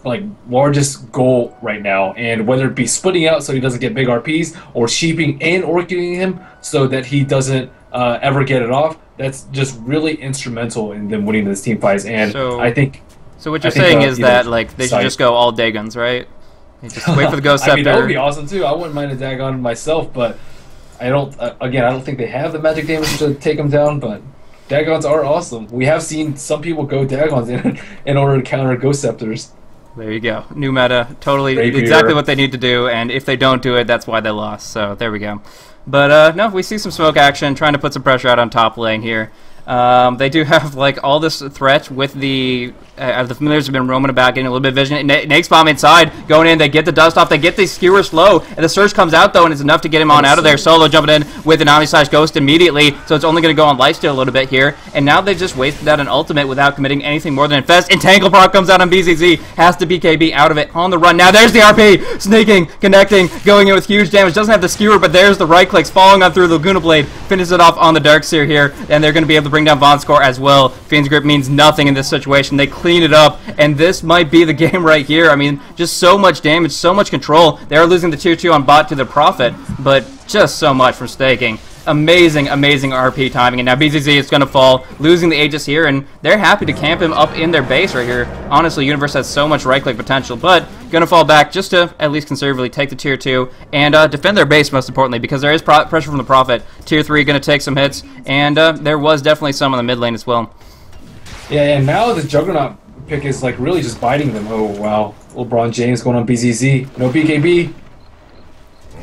like largest goal right now. And whether it be splitting out so he doesn't get big RPs, or sheeping and orchiding him so that he doesn't ever get it off, that's just really instrumental in them winning this team fights. And so, I think what you're saying is that like they should just go all Dagons, right? You just wait for the Ghost Scepter. I mean, that would be awesome too. I wouldn't mind a Dagon myself, but I don't. Again, I don't think they have the magic damage to take him down. But Dagons are awesome. We have seen some people go Dagons in order to counter Ghost Scepters. There you go. New meta. Totally Rapier. Exactly what they need to do, and if they don't do it, that's why they lost. So there we go. But no, we see some smoke action, trying to put some pressure out on top lane here. They do have like all this threat with the familiars have been roaming about, getting a little bit of vision. Nake's bomb inside, going in. They get the dust off. They get the skewer slow, and the surge comes out though, and it's enough to get him on out of there. Solo jumping in with an Omni-Slash Ghost immediately, so it's only going to go on lifesteal a little bit here. And now they've just wasted out an ultimate without committing anything more than Infest. Entangle proc comes out on BZZ, has to BKB out of it on the run. Now there's the RP, snaking, connecting, going in with huge damage. Doesn't have the skewer, but there's the right clicks, falling on through Laguna Blade, finishes it off on the Darkseer here, and they're going to be able to bring down Von Score as well. Fiend's Grip means nothing in this situation. They clean it up, and this might be the game right here. I mean, just so much damage, so much control. They are losing the tier 2 on bot to the Prophet, but just so much from staking. Amazing, amazing RP timing, and now BZZ is going to fall, losing the Aegis here, and they're happy to camp him up in their base right here. Honestly, Universe has so much right-click potential, but going to fall back just to at least conservatively take the tier 2 and defend their base, most importantly, because there is pressure from the Prophet. Tier 3 going to take some hits, and there was definitely some on the mid lane as well. Yeah, and now the Juggernaut pick is like really just biting them. Oh wow, LeBron James going on BZZ, no BKB.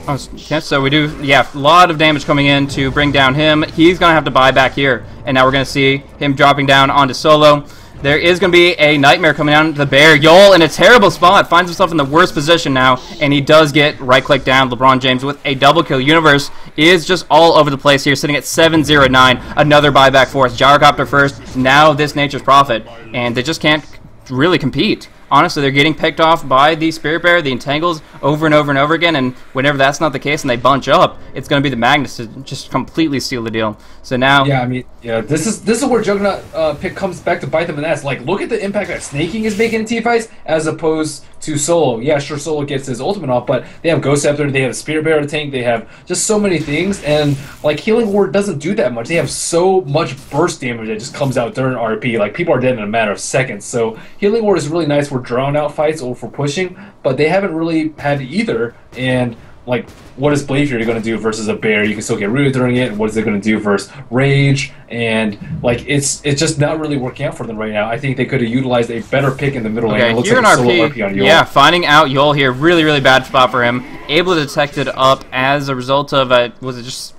Okay, so we do, yeah, a lot of damage coming in to bring down him. He's going to have to buy back here, and now we're going to see him dropping down onto Solo. There is going to be a Nightmare coming down to the Bear. Yol in a terrible spot, finds himself in the worst position now, and he does get right-click down. LeBron James with a double kill. Universe is just all over the place here, sitting at 709. Another buyback for us. Gyrocopter first, now this Nature's Prophet, and they just can't really compete. Honestly, they're getting picked off by the Spirit Bear, the Entangles, over and over and over again, and whenever that's not the case and they bunch up, it's going to be the Magnus to just completely steal the deal. So now... Yeah, I mean, yeah, this is where Juggernaut pick comes back to bite them in the ass. Like, look at the impact that Snaking is making in teamfights as opposed to Solo. Yeah, sure, Solo gets his ultimate off, but they have Ghost Scepter, they have Spirit Bear to tank, they have just so many things, and, like, Healing Ward doesn't do that much. They have so much burst damage that just comes out during RP. Like, people are dead in a matter of seconds. So, Healing Ward is really nice for drawn-out fights or for pushing, but they haven't really had either, and like, what is Blade Fury going to do versus a Bear? You can still get rooted during it, and what is it going to do versus Rage? And like, it's just not really working out for them right now. I think they could have utilized a better pick in the middle lane. It looks like a solo RP on Yol. Yeah, finding out Yol here, really, really bad spot for him. Able to detect it up as a result of, was it just...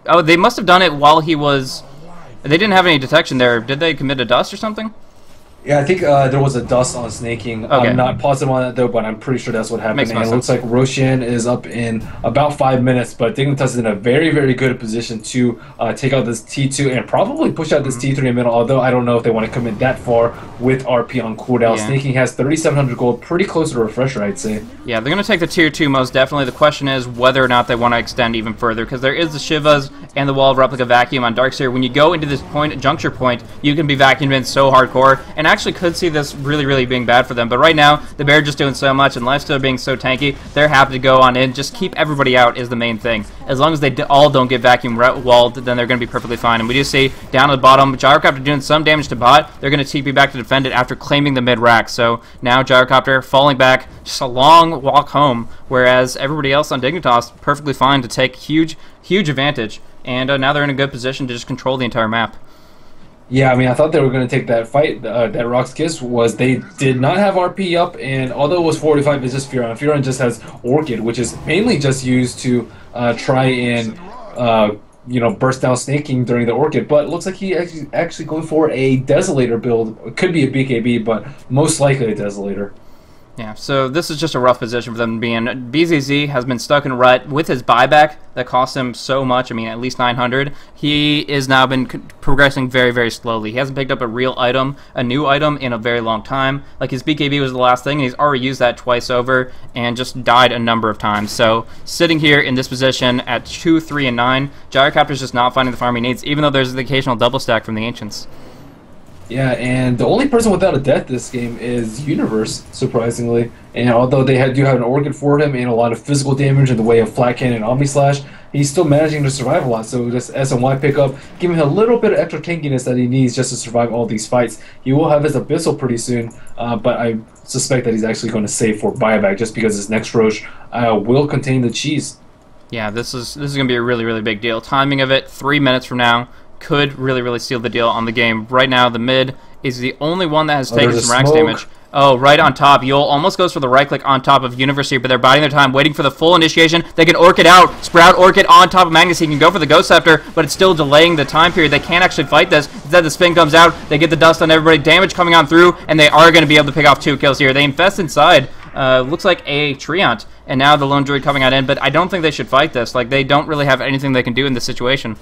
Oh, they must have done it while he was... They didn't have any detection there. Did they commit a dust or something? Yeah, I think there was a dust on Snaking. Okay. I'm not positive on that though, but I'm pretty sure that's what happened. Makes and it looks like Roshan is up in about 5 minutes, but Dignitas is in a very, very good position to take out this T2 and probably push out this T3 in the middle, although I don't know if they want to commit that far with RP on cooldown. Yeah. Snaking has 3,700 gold, pretty close to Refresher, I'd say. Yeah, they're going to take the tier 2 most definitely. The question is whether or not they want to extend even further, because there is the Shivas and the Wall of Replica Vacuum on Darkseer. When you go into this juncture point, you can be vacuumed in so hardcore, and actually could see this really being bad for them. But right now, the Bear just doing so much, and Lifestealer being so tanky, they're happy to go on in. Just keep everybody out is the main thing. As long as they all don't get vacuum walled, then they're going to be perfectly fine. And we do see down at the bottom, Gyrocopter doing some damage to bot. They're going to TP back to defend it after claiming the mid rack. So now Gyrocopter falling back, just a long walk home, whereas everybody else on Dignitas perfectly fine to take huge advantage. And now they're in a good position to just control the entire map. Yeah, I mean, I thought they were going to take that fight. That RoX.KIS was they did not have RP up, and although it was 45, it's just Furon. Furon just has Orchid, which is mainly just used to try and burst down Snaking during the Orchid. But it looks like he actually going for a Desolator build. It could be a BKB, but most likely a Desolator. Yeah, so this is just a rough position for them to be in. BZZ has been stuck in a rut with his buyback that cost him so much. I mean, at least 900. He has now been progressing very slowly. He hasn't picked up a real item, a new item, in a very long time. Like, his BKB was the last thing, and he's already used that twice over and just died a number of times. So, sitting here in this position at 2, 3, and 9, Gyrocopter's just not finding the farm he needs, even though there's the occasional double stack from the Ancients. Yeah, and the only person without a death this game is Universe, surprisingly. And although they do have an Orchid for him and a lot of physical damage in the way of Flat Cannon and Omni Slash, he's still managing to survive a lot. So just SNY pickup, giving him a little bit of extra tankiness that he needs just to survive all these fights. He will have his Abyssal pretty soon, but I suspect that he's actually going to save for buyback just because his next Roche will contain the cheese. Yeah, this is going to be a really big deal. Timing of it, 3 minutes from now, could really seal the deal on the game. Right now, the mid is the only one that has taken some racks damage. Oh, right on top. Yule almost goes for the right click on top of Universe here, but they're biding their time, waiting for the full initiation. They can Orchid out. Sprout Orchid on top of Magnus. He can go for the Ghost Scepter, but it's still delaying the time period. They can't actually fight this. Instead, the spin comes out. They get the dust on everybody. Damage coming on through, and they are going to be able to pick off 2 kills here. They infest inside. Looks like a Treant, and now the Lone Druid coming out in, but I don't think they should fight this. Like, they don't really have anything they can do in this situation.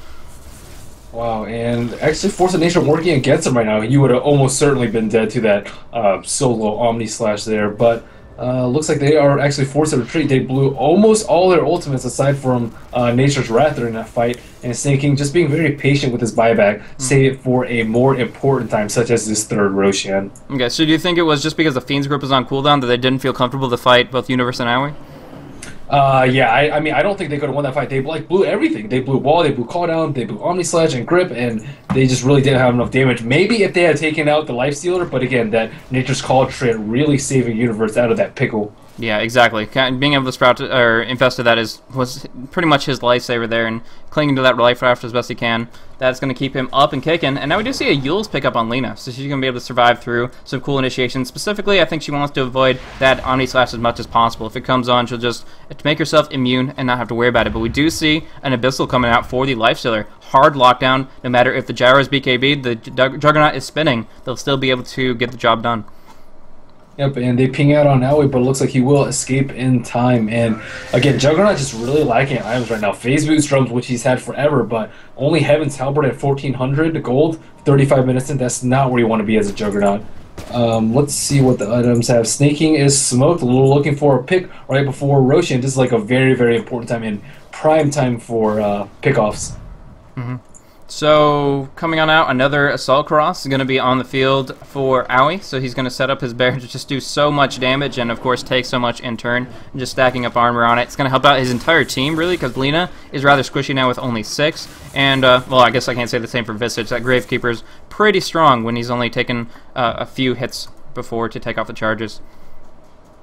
Wow, and actually Force of Nature working against him right now. You would have almost certainly been dead to that solo Omni Slash there, but looks like they are actually forced to retreat. They blew almost all their ultimates aside from Nature's Wrath during that fight, and Snaking just being very patient with his buyback, save it for a more important time, such as this third Roshan. Okay, so do you think it was just because the Fiend's group was on cooldown that they didn't feel comfortable to fight both Universe and Aoi? Yeah, I mean, I don't think they could have won that fight. They blew everything. They blew Wall, they blew Call Down, they blew Omni Slash and Grip, and they just really didn't have enough damage. Maybe if they had taken out the Lifestealer, but again, that Nature's Call trait really saving Universe out of that pickle. Yeah, exactly. Being able to sprout or infest that was pretty much his lifesaver there, and clinging to that life raft as best he can. That's going to keep him up and kicking. And now we do see a Yule's pick up on Lena, so she's going to be able to survive through some cool initiations. Specifically, I think she wants to avoid that Omni Slash as much as possible. If it comes on, she'll just make herself immune and not have to worry about it. But we do see an Abyssal coming out for the Lifestealer. Hard lockdown. No matter if the Gyro is BKB, the Juggernaut is spinning, they'll still be able to get the job done. Yep, and they ping out on Aoi, but it looks like he will escape in time. And again, Juggernaut just really lacking items right now. Phase Boost drums, which he's had forever, but only Heaven's Halberd at 1400 gold, 35 minutes in. That's not where you want to be as a Juggernaut. Let's see what the items have. Snaking is smoked. A little looking for a pick right before Roshan. This is like a very important time and prime time for pickoffs. So, coming on out, another Assault Cross is going to be on the field for Aoi, so he's going to set up his bear to just do so much damage and, of course, take so much in turn, and just stacking up armor on it. It's going to help out his entire team, really, because Lena is rather squishy now with only 6, and, well, I guess I can't say the same for Visage. That Gravekeeper's pretty strong when he's only taken a few hits before to take off the charges.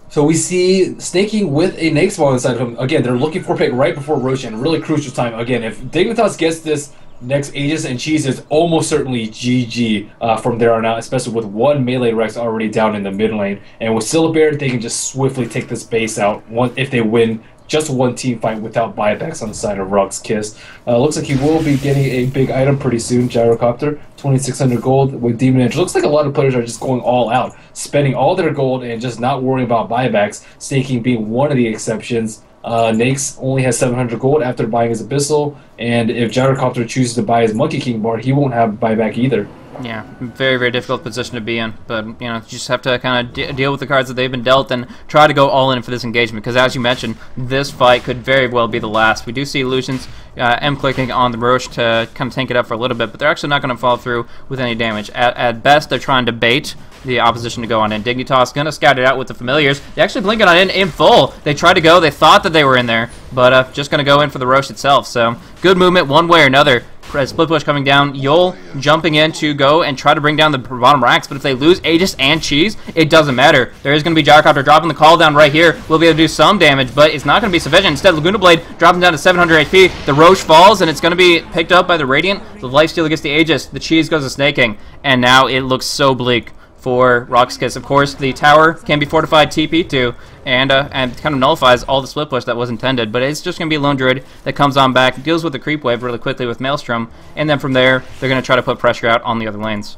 So we see Snaking with a Nakes Ball inside of him. Again, they're looking for a pick right before Roshan. Really crucial time. Again, if Dignitas gets this next Aegis and Cheese is almost certainly GG from there on out, especially with one melee Rex already down in the mid lane. And with Syllabear, they can just swiftly take this base out if they win just one team fight without buybacks on the side of RoX.KIS. Looks like he will be getting a big item pretty soon, Gyrocopter, 2,600 gold with Demon Edge. Looks like a lot of players are just going all out, spending all their gold and just not worrying about buybacks, Snaking being one of the exceptions. Nakes only has 700 gold after buying his Abyssal, and if Gyrocopter chooses to buy his Monkey King bar, he won't have buyback either. Yeah, very difficult position to be in, but you know, you just have to kind of deal with the cards that they've been dealt and try to go all in for this engagement, because as you mentioned, this fight could very well be the last. We do see Lucian's M-clicking on the Roche to kind of tank it up for a little bit, but they're actually not going to follow through with any damage. At best, they're trying to bait the opposition to go on in. Dignitas gonna scout it out with the familiars. They actually blink it on in full. They tried to go. They thought that they were in there, but just gonna go in for the Roche itself. So good movement one way or another. Split push coming down. Yol jumping in to go and try to bring down the bottom racks, but if they lose Aegis and Cheese, it doesn't matter. There is going to be Gyrocopter dropping the call down right here. We'll be able to do some damage, but it's not going to be sufficient. Instead, Laguna Blade dropping down to 700 HP. The Roche falls, and it's going to be picked up by the Radiant. The Lifesteal gets the Aegis. The Cheese goes to Snaking, and now it looks so bleak for RoX.KIS. Of course, the tower can be fortified TP2 and kind of nullifies all the split push that was intended, but it's just going to be a Lone Druid that comes on back, deals with the creep wave really quickly with Maelstrom, and then from there, they're going to try to put pressure out on the other lanes.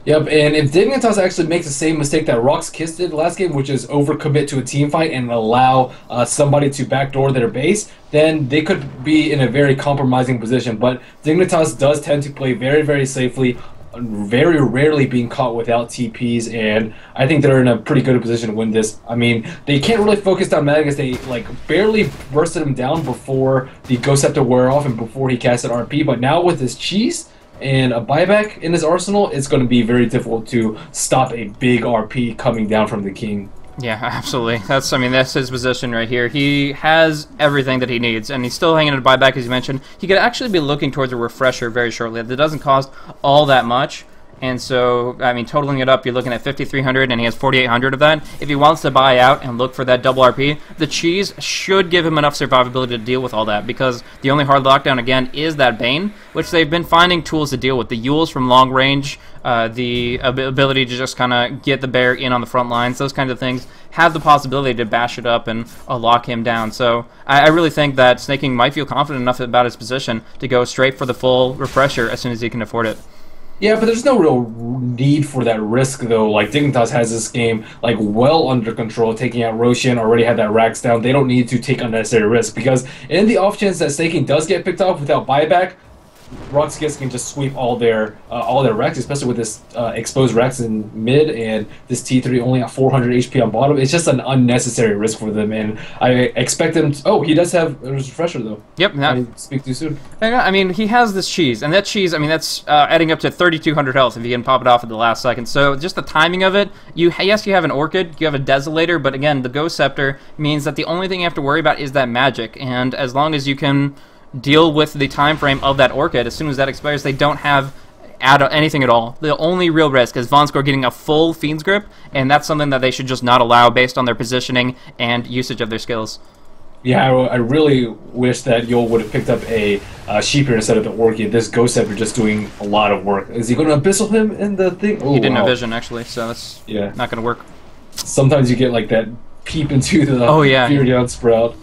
Yep, and if Dignitas actually makes the same mistake that RoX.KIS did last game, which is overcommit to a team fight and allow somebody to backdoor their base, then they could be in a very compromising position. But Dignitas does tend to play very, very safely, very rarely being caught without TPs, and I think they're in a pretty good position to win this. I mean, they can't really focus on Magnus. They barely bursted him down before the Ghost Scepter wore off and before he casted RP, but now with his Cheese and a buyback in his arsenal, it's going to be very difficult to stop a big RP coming down from the King. Yeah, absolutely. That's his position right here. He has everything that he needs, and he's still hanging in a buyback, as you mentioned. He could actually be looking towards a refresher very shortly. That doesn't cost all that much, and so, totaling it up, you're looking at 5,300, and he has 4,800 of that. If he wants to buy out and look for that double RP, the Cheese should give him enough survivability to deal with all that, because the only hard lockdown, again, is that Bane, which they've been finding tools to deal with. The Yules from long range, the ability to just kind of get the bear in on the front lines, those kinds of things have the possibility to bash it up and lock him down. So I really think that Snaking might feel confident enough about his position to go straight for the full refresher as soon as he can afford it. Yeah, but there's no real need for that risk, though. Like, Dignitas has this game, well under control, taking out Roshan, already had that racks down. They don't need to take unnecessary risk, because in the off chance that Snaking does get picked off without buyback, RoX.KIS can just sweep all their Rex, especially with this exposed Rex in mid and this T3 only at 400 HP on bottom. It's just an unnecessary risk for them, and I expect them to... Oh, he does have a refresher, though. Yep. I speak too soon. He has this Cheese, and that Cheese, that's adding up to 3,200 health if you can pop it off at the last second. So just the timing of it, yes, you have an Orchid, you have a Desolator, but again, the Ghost Scepter means that the only thing you have to worry about is that magic, and as long as you can deal with the time frame of that Orchid, as soon as that expires, they don't have anything at all. The only real risk is Vonskor getting a full Fiend's Grip, and that's something that they should just not allow based on their positioning and usage of their skills. Yeah, I really wish that Yol would have picked up a Sheeper instead of the Orchid. This Ghost Scepter just doing a lot of work. Is he going to Abyssal him in the thing? Oh, he didn't have vision, actually, so that's not going to work. Sometimes you get that peep into the Furion Sprout.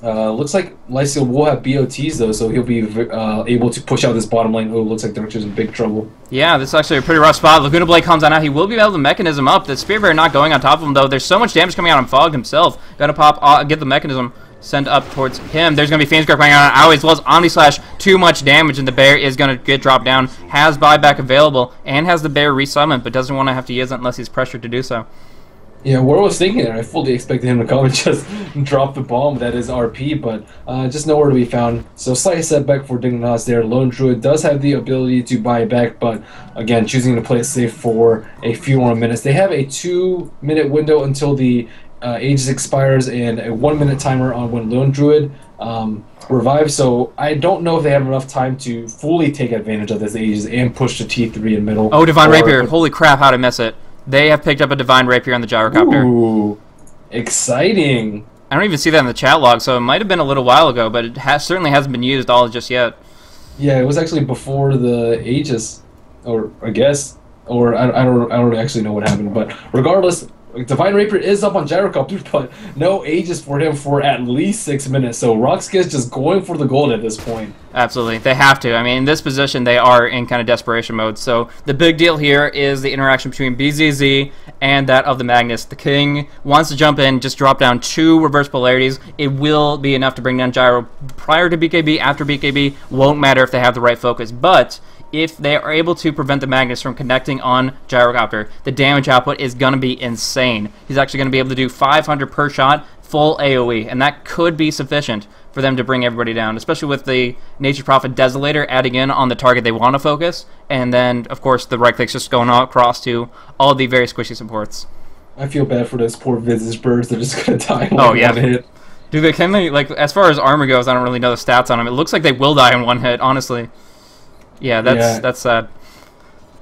Looks like Lifesteal will have BOTs, though, so he'll be able to push out this bottom lane. Oh, looks like Darkster's in big trouble. Yeah, this is actually a pretty rough spot. Laguna Blade comes on out. He will be able to Mechanism up. The Spear Bear not going on top of him, though. There's so much damage coming out on Fog himself. Gotta pop, get the Mechanism sent up towards him. There's gonna be Fiend's Grip going on out, as well as Omni Slash. Too much damage, and the bear is gonna get dropped down. Has buyback available, and has the bear resummon, but doesn't want to have to use it unless he's pressured to do so. Yeah, what I was thinking, I fully expected him to come and just drop the bomb that is RP, but just nowhere to be found. So slight setback for Dignitas there. Lone Druid does have the ability to buy back, but again, choosing to play it safe for a few more minutes. They have a 2-minute window until the Aegis expires and a 1-minute timer on when Lone Druid revives, so I don't know if they have enough time to fully take advantage of this Aegis and push to T3 in middle. Oh, Divine Rapier. Holy crap, how did I miss it? They have picked up a Divine Rapier on the Gyrocopter. Ooh, exciting. I don't even see that in the chat log, so it might have been a little while ago, but it certainly hasn't been used all just yet. Yeah, it was actually before the Aegis, or I guess, or I don't actually know what happened, but regardless, Divine Rapier is up on Gyrocopter, but no Aegis for him for at least 6 minutes. So RoX.KIS just going for the gold at this point. Absolutely, they have to. In this position, they are in kind of desperation mode. So the big deal here is the interaction between BZZ and that of the Magnus. The King wants to jump in, just drop down 2 reverse polarities. It will be enough to bring down Gyro prior to BKB, after BKB. Won't matter if they have the right focus, but if they are able to prevent the Magnus from connecting on Gyrocopter, the damage output is going to be insane. He's actually going to be able to do 500 per shot, full AoE, and that could be sufficient for them to bring everybody down, especially with the Nature Prophet Desolator adding in on the target they want to focus, and then, of course, the right-clicks just going across to all the very squishy supports. I feel bad for those poor Visage birds. They're just going to die in one hit. Dude, like, as far as armor goes, I don't really know the stats on them. It looks like they will die in one hit, honestly. Yeah, that's sad.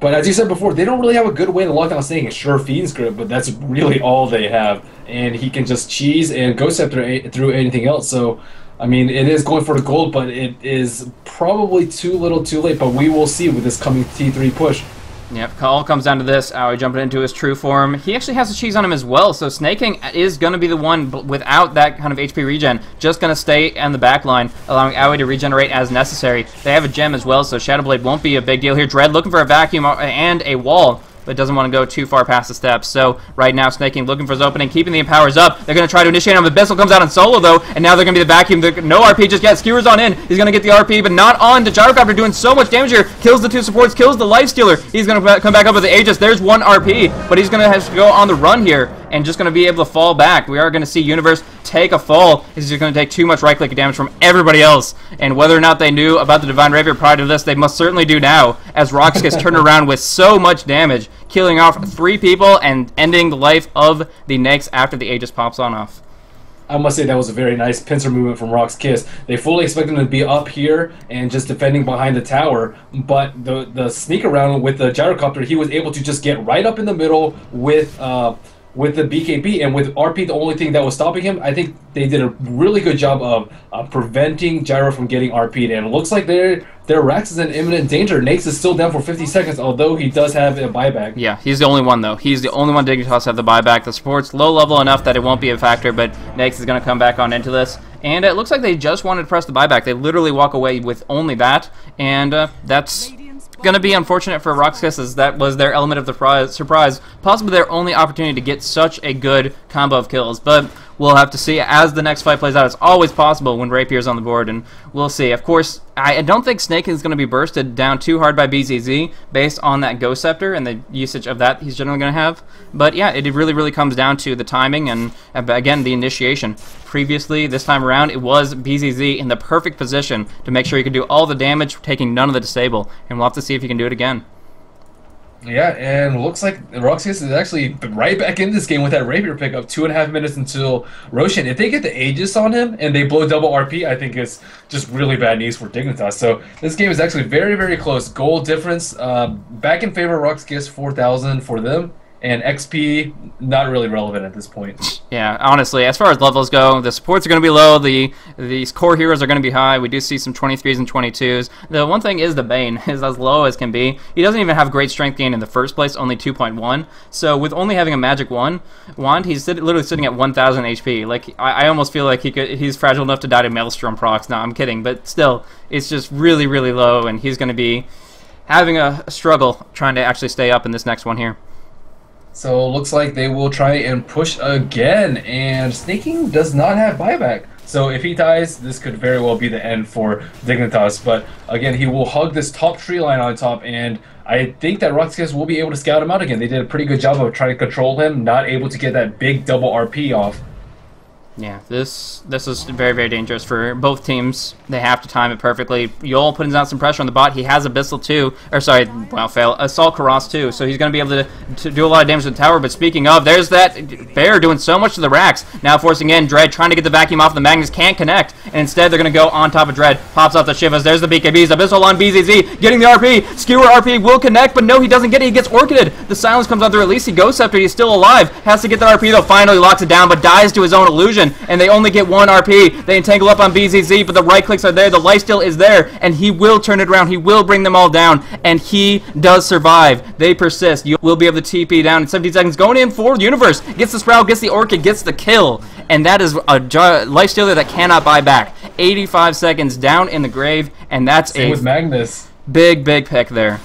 But as you said before, they don't really have a good way to lock down Snake. Sure, Fiend's Grip, but that's really all they have. And he can just cheese and Ghost Scepter through anything else. So, I mean, it is going for the gold, but it is probably too little too late. But we will see with this coming T3 push. Yep, all comes down to this. Aoi jumping into his true form. He actually has a cheese on him as well, so Snake King is going to be the one without that kind of HP regen. Just going to stay in the back line, allowing Aoi to regenerate as necessary. They have a gem as well, so Shadowblade won't be a big deal here. Dread looking for a vacuum and a wall, but doesn't want to go too far past the steps. So right now, Snake King looking for his opening, keeping the empowers up. They're going to try to initiate him. Abyssal comes out in solo, though, and now they're going to be the vacuum. No RP just yet. Skewers on in. He's going to get the RP, but not on. The Gyrocopter doing so much damage here. Kills the two supports, kills the Lifestealer. He's going to come back up with the Aegis. There's one RP, but he's going to have to go on the run here and just going to be able to fall back. We are going to see Universe take a fall. He's just going to take too much right-click damage from everybody else. And whether or not they knew about the Divine Rapier prior to this, they must certainly do now, as RoX gets turned around with so much damage, killing off 3 people and ending the life of the Nyx after the Aegis pops on off. I must say that was a very nice pincer movement from RoX.KIS. They fully expected him to be up here and just defending behind the tower, but the sneak around with the Gyrocopter, he was able to just get right up in the middle with the BKB, and with RP the only thing that was stopping him. I think they did a really good job of preventing Gyro from getting RP'd, and it looks like their Rax is in imminent danger. Nyx is still down for 50 seconds, although he does have a buyback. Yeah, he's the only one, though. He's the only one Dignitas have the buyback. The support's low level enough that it won't be a factor, but Nyx is going to come back on into this. And it looks like they just wanted to press the buyback. They literally walk away with only that, and that's going to be unfortunate for RoX.KIS, as that was their element of the surprise, possibly their only opportunity to get such a good combo of kills. But we'll have to see as the next fight plays out. It's always possible when Rapier's on the board, and we'll see. Of course, I don't think Snake is going to be bursted down too hard by BZZ based on that Ghost Scepter and the usage of that he's generally going to have. But yeah, it really comes down to the timing and, again, the initiation. Previously, this time around, it was BZZ in the perfect position to make sure he could do all the damage, taking none of the disable. And we'll have to see if he can do it again. Yeah, and looks like RoX.KIS is actually right back in this game with that Rapier pickup. 2.5 minutes until Roshan. If they get the Aegis on him and they blow double RP, I think it's just really bad news for Dignitas. So this game is actually very close. Goal difference back in favor of RoX.KIS, 4,000 for them. And XP, not really relevant at this point. Yeah, honestly, as far as levels go, the supports are going to be low, these core heroes are going to be high. We do see some 23s and 22s. The one thing is the Bane is as low as can be. He doesn't even have great strength gain in the first place, only 2.1. So with only having a magic wand, he's literally sitting at 1,000 HP. Like, I almost feel like he's fragile enough to die to Maelstrom procs. No, I'm kidding, but still, it's just really low, and he's going to be having a struggle trying to actually stay up in this next one here. So looks like they will try and push again, and Snake King does not have buyback. So if he dies, this could very well be the end for Dignitas. But again, he will hug this top tree line on top, and I think that RoX.KIS will be able to scout him out again. They did a pretty good job of trying to control him, not able to get that big double RP off. Yeah, this is very dangerous for both teams. They have to time it perfectly. Yol putting out some pressure on the bot. He has Abyssal too, or sorry, well, fail. Assault Karas too, so he's going to be able to do a lot of damage to the tower. But speaking of, there's that Bear doing so much to the Rax. Now forcing in Dread, trying to get the vacuum off the Magnus, can't connect, and instead they're going to go on top of Dread. Pops off the Shivas. There's the BKBs. Abyssal on BZZ, getting the RP. Skewer RP will connect, but no, he doesn't get it. He gets Orchided. The silence comes out there. At least he Ghost Scepter. He's still alive. Has to get the RP though. Finally locks it down, but dies to his own illusion. And they only get 1 RP. They entangle up on BZZ, but the right clicks are there. The lifesteal is there, and he will turn it around. He will bring them all down, and he does survive. They persist. You will be able to TP down in 17 seconds. Going in for Universe. Gets the Sprout, gets the Orchid, gets the kill, and that is a lifestealer that cannot buy back. 85 seconds down in the grave, and that's Same with Magnus. Big pick there.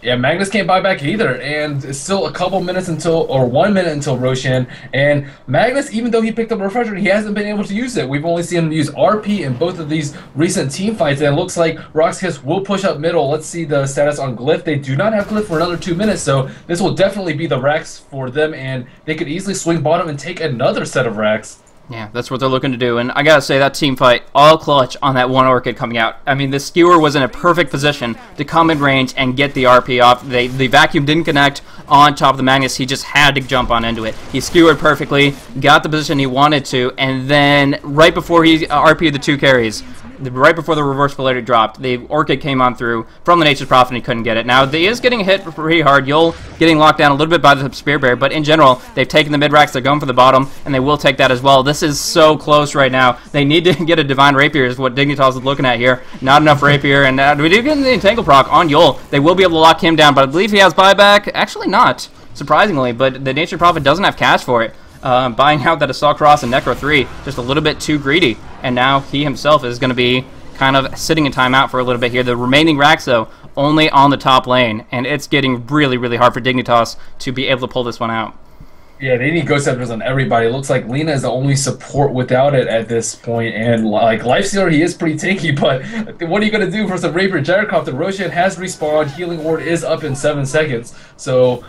Yeah, Magnus can't buy back either, and it's still a couple minutes until, or 1 minute until Roshan. And Magnus, even though he picked up a refresher, he hasn't been able to use it. We've only seen him use RP in both of these recent team fights, and it looks like RoX.KIS will push up middle. Let's see the status on Glyph. They do not have Glyph for another 2 minutes, so this will definitely be the racks for them, and they could easily swing bottom and take another set of racks. Yeah, that's what they're looking to do, and I gotta say, that team fight, all clutch on that one Orchid coming out. I mean, the skewer was in a perfect position to come in range and get the RP off. The vacuum didn't connect on top of the Magnus, he just had to jump on into it. He skewered perfectly, got the position he wanted to, and then right before he RP'd the 2 carries, right before the reverse polarity dropped, the Orchid came on through from the Nature's Prophet and he couldn't get it. Now, he is getting hit pretty hard. Yul getting locked down a little bit by the Spear Bear, but in general, they've taken the mid-racks, they're going for the bottom, and they will take that as well. This is so close right now. They need to get a Divine Rapier is what Dignitas is looking at here. Not enough Rapier, and we do get the Entangle proc on Yul. They will be able to lock him down, but I believe he has buyback. Actually not, surprisingly, but the Nature's Prophet doesn't have cash for it. Buying out that Assault Cross and Necro 3, just a little bit too greedy, and now he himself is going to be kind of sitting in timeout for a little bit here. The remaining racks, though, only on the top lane, and it's getting really, really hard for Dignitas to be able to pull this one out. Yeah, they need Ghost Scepters on everybody. It looks like Lina is the only support without it at this point, and like Lifestealer, he is pretty tanky, but what are you going to do for some Rapier Gyrocopter? Roshan has respawned, Healing Ward is up in 7 seconds, so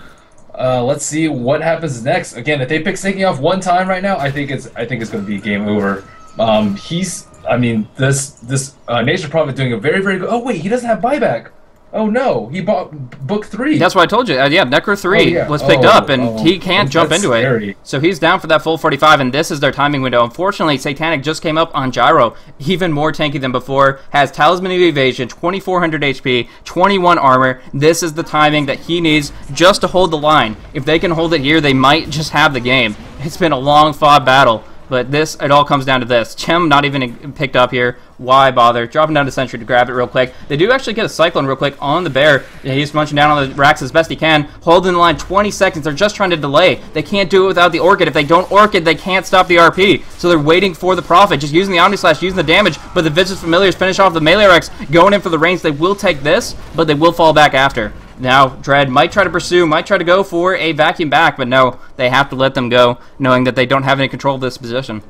let's see what happens next. Again, if they pick Snaking off one time right now, I think it's going to be game over. I mean, this Nature's Prophet doing a very, very good. Oh wait, he doesn't have buyback. Oh no, he bought book 3. That's what I told you. Yeah, Necro 3 was picked up, and he can't jump into scary. it. So he's down for that full 45, and this is their timing window. Unfortunately, Satanic just came up on Gyro, even more tanky than before, has Talisman of Evasion, 2400 HP, 21 armor. This is the timing that he needs just to hold the line. If they can hold it here, they might just have the game. It's been a long fought battle. But it all comes down to this. Chem not even picked up here. Why bother? Dropping down to Sentry to grab it real quick. They do actually get a Cyclone real quick on the Bear. He's munching down on the racks as best he can. Holding the line 20 seconds. They're just trying to delay. They can't do it without the Orchid. If they don't Orchid, they can't stop the RP. So they're waiting for the Prophet. Just using the Omni Slash, using the damage. But the Vicious Familiars finish off the melee Rex. Going in for the range. They will take this, but they will fall back after. Now, Dread might try to pursue, might try to go for a vacuum back, but no, they have to let them go, knowing that they don't have any control of this position.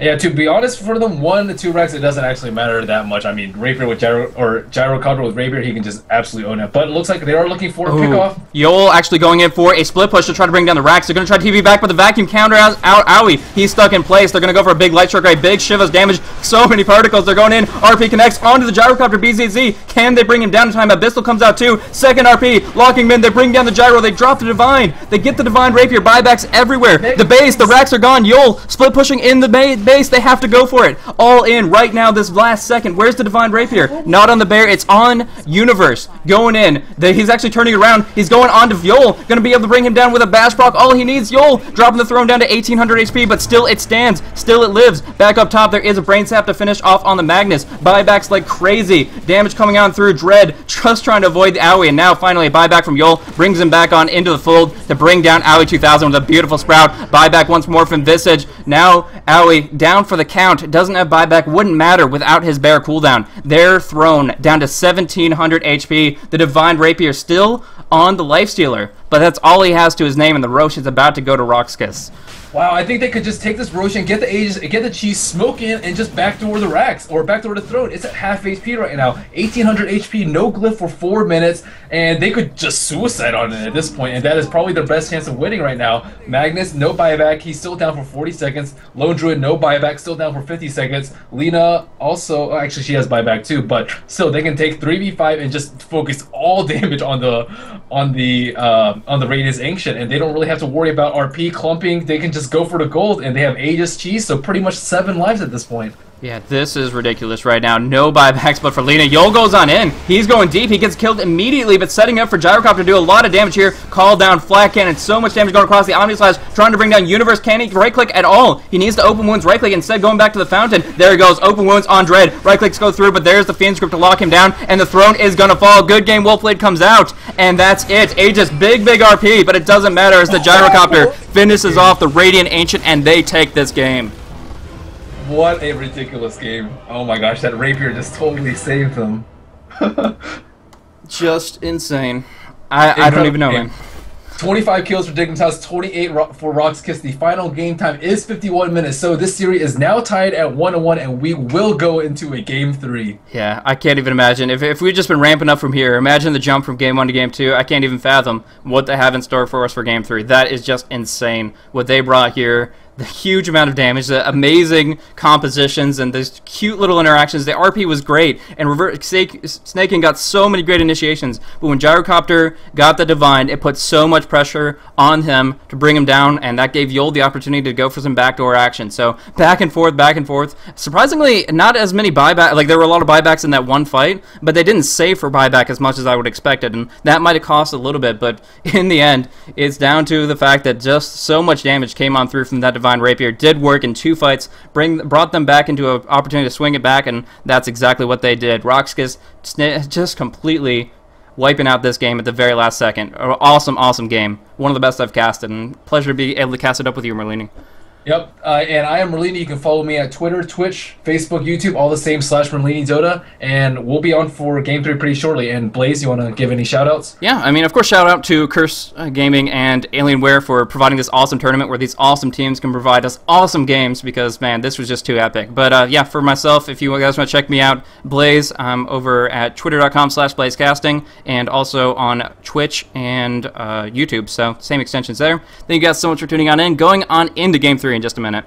Yeah, to be honest, for them 1 to 2 racks, it doesn't actually matter that much. I mean, Rapier with Gyrocopter with Rapier, he can just absolutely own it. But it looks like they are looking for a pickoff. Yol actually going in for a split push to try to bring down the racks. They're going to try to TV back, but the vacuum counter out Owie. He's stuck in place. They're going to go for a big light stroke, right? Big Shiva's damage. So many particles. They're going in. RP connects onto the Gyrocopter BZZ. Can they bring him down in time? Abyssal comes out too. Second RP. Locking him in. They bring down the Gyro. They drop the Divine. They get the Divine Rapier. Buybacks everywhere. The base. The racks are gone. Yol split pushing in the base. They have to go for it. All in right now this last second. Where's the Divine Rapier? Not on the Bear. It's on Universe. Going in. He's actually turning it around. He's going on to Yol. Going to be able to bring him down with a Bash proc. All he needs, Yol. Dropping the throne down to 1800 HP, but still it stands. Still it lives. Back up top, there is a Brain Sap to finish off on the Magnus. Buybacks like crazy. Damage coming on through Dread. Just trying to avoid the Owie, and now finally a buyback from Yol. Brings him back on into the fold to bring down Owie 2000 with a beautiful Sprout. Buyback once more from Visage. Now Owie down for the count. Doesn't have buyback, wouldn't matter without his Bear cooldown. Their throne down to 1700 HP. The Divine Rapier still on the Lifestealer, but that's all he has to his name, and the Roche is about to go to RoX.KIS. Wow, I think they could just take this Roshan, get the Aegis, get the cheese, smoke in, and just backdoor the racks, or backdoor the throne. It's at half HP right now. 1800 HP, no glyph for 4 minutes, and they could just suicide on it at this point, and that is probably their best chance of winning right now. Magnus, no buyback, he's still down for 40 seconds. Lone Druid, no buyback, still down for 50 seconds. Lina also, actually she has buyback too, but still they can take 3v5 and just focus all damage on the Radius Ancient, and they don't really have to worry about RP clumping. They can just go for the gold, and they have Aegis cheese, so pretty much 7 lives at this point. Yeah, this is ridiculous right now. No buybacks, but for Lina, Yol goes on in. He's going deep. He gets killed immediately, but setting up for Gyrocopter to do a lot of damage here. Call down Flat Cannon. So much damage going across the Omni Slash, trying to bring down Universe. Can he right-click at all? He needs to open wounds right-click, instead going back to the fountain. There he goes. Open wounds on Dread. Right-clicks go through, but there's the Fiend Script to lock him down, and the throne is going to fall. Good game. Wolfblade comes out, and that's it. Aegis, big RP, but it doesn't matter as the Gyrocopter finishes off the Radiant Ancient, and they take this game. What a ridiculous game. Oh my gosh, that Rapier just totally saved them. Just insane. I don't even know, man. 25 kills for Dignitas, 28 for RoX.KIS. The final game time is 51 minutes, so this series is now tied at 1-1, and we will go into a Game 3. Yeah, I can't even imagine. If we've just been ramping up from here, imagine the jump from Game 1 to Game 2. I can't even fathom what they have in store for us for Game 3. That is just insane, what they brought here. The huge amount of damage, the amazing compositions, and these cute little interactions. The RP was great, and Snaking got so many great initiations. But when Gyrocopter got the Divine, it put so much pressure on him to bring him down, and that gave Yol the opportunity to go for some backdoor action. So back and forth, back and forth. Surprisingly, not as many buyback. Like, there were a lot of buybacks in that one fight, but they didn't save for buyback as much as I would expect it, and that might have cost a little bit. But in the end, it's down to the fact that just so much damage came on through from that Divine Rapier. Did work in 2 fights, brought them back into an opportunity to swing it back, and that's exactly what they did. RoX.KIS just completely wiping out this game at the very last second. Awesome, awesome game. One of the best I've casted, and pleasure to be able to cast it up with you, Merlini. Yep, and I am Merlini. You can follow me at Twitter, Twitch, Facebook, YouTube, all the same /Merlini Dota, and we'll be on for Game 3 pretty shortly. And Blaze, you want to give any shout-outs? Yeah, I mean, of course, shout-out to Curse Gaming and Alienware for providing this awesome tournament where these awesome teams can provide us awesome games because, man, this was just too epic. But, yeah, for myself, if you guys want to check me out, Blaze, I'm over at twitter.com/BlazeCasting and also on Twitch and YouTube, so same extensions there. Thank you guys so much for tuning on in. Going on into Game 3 in just a minute.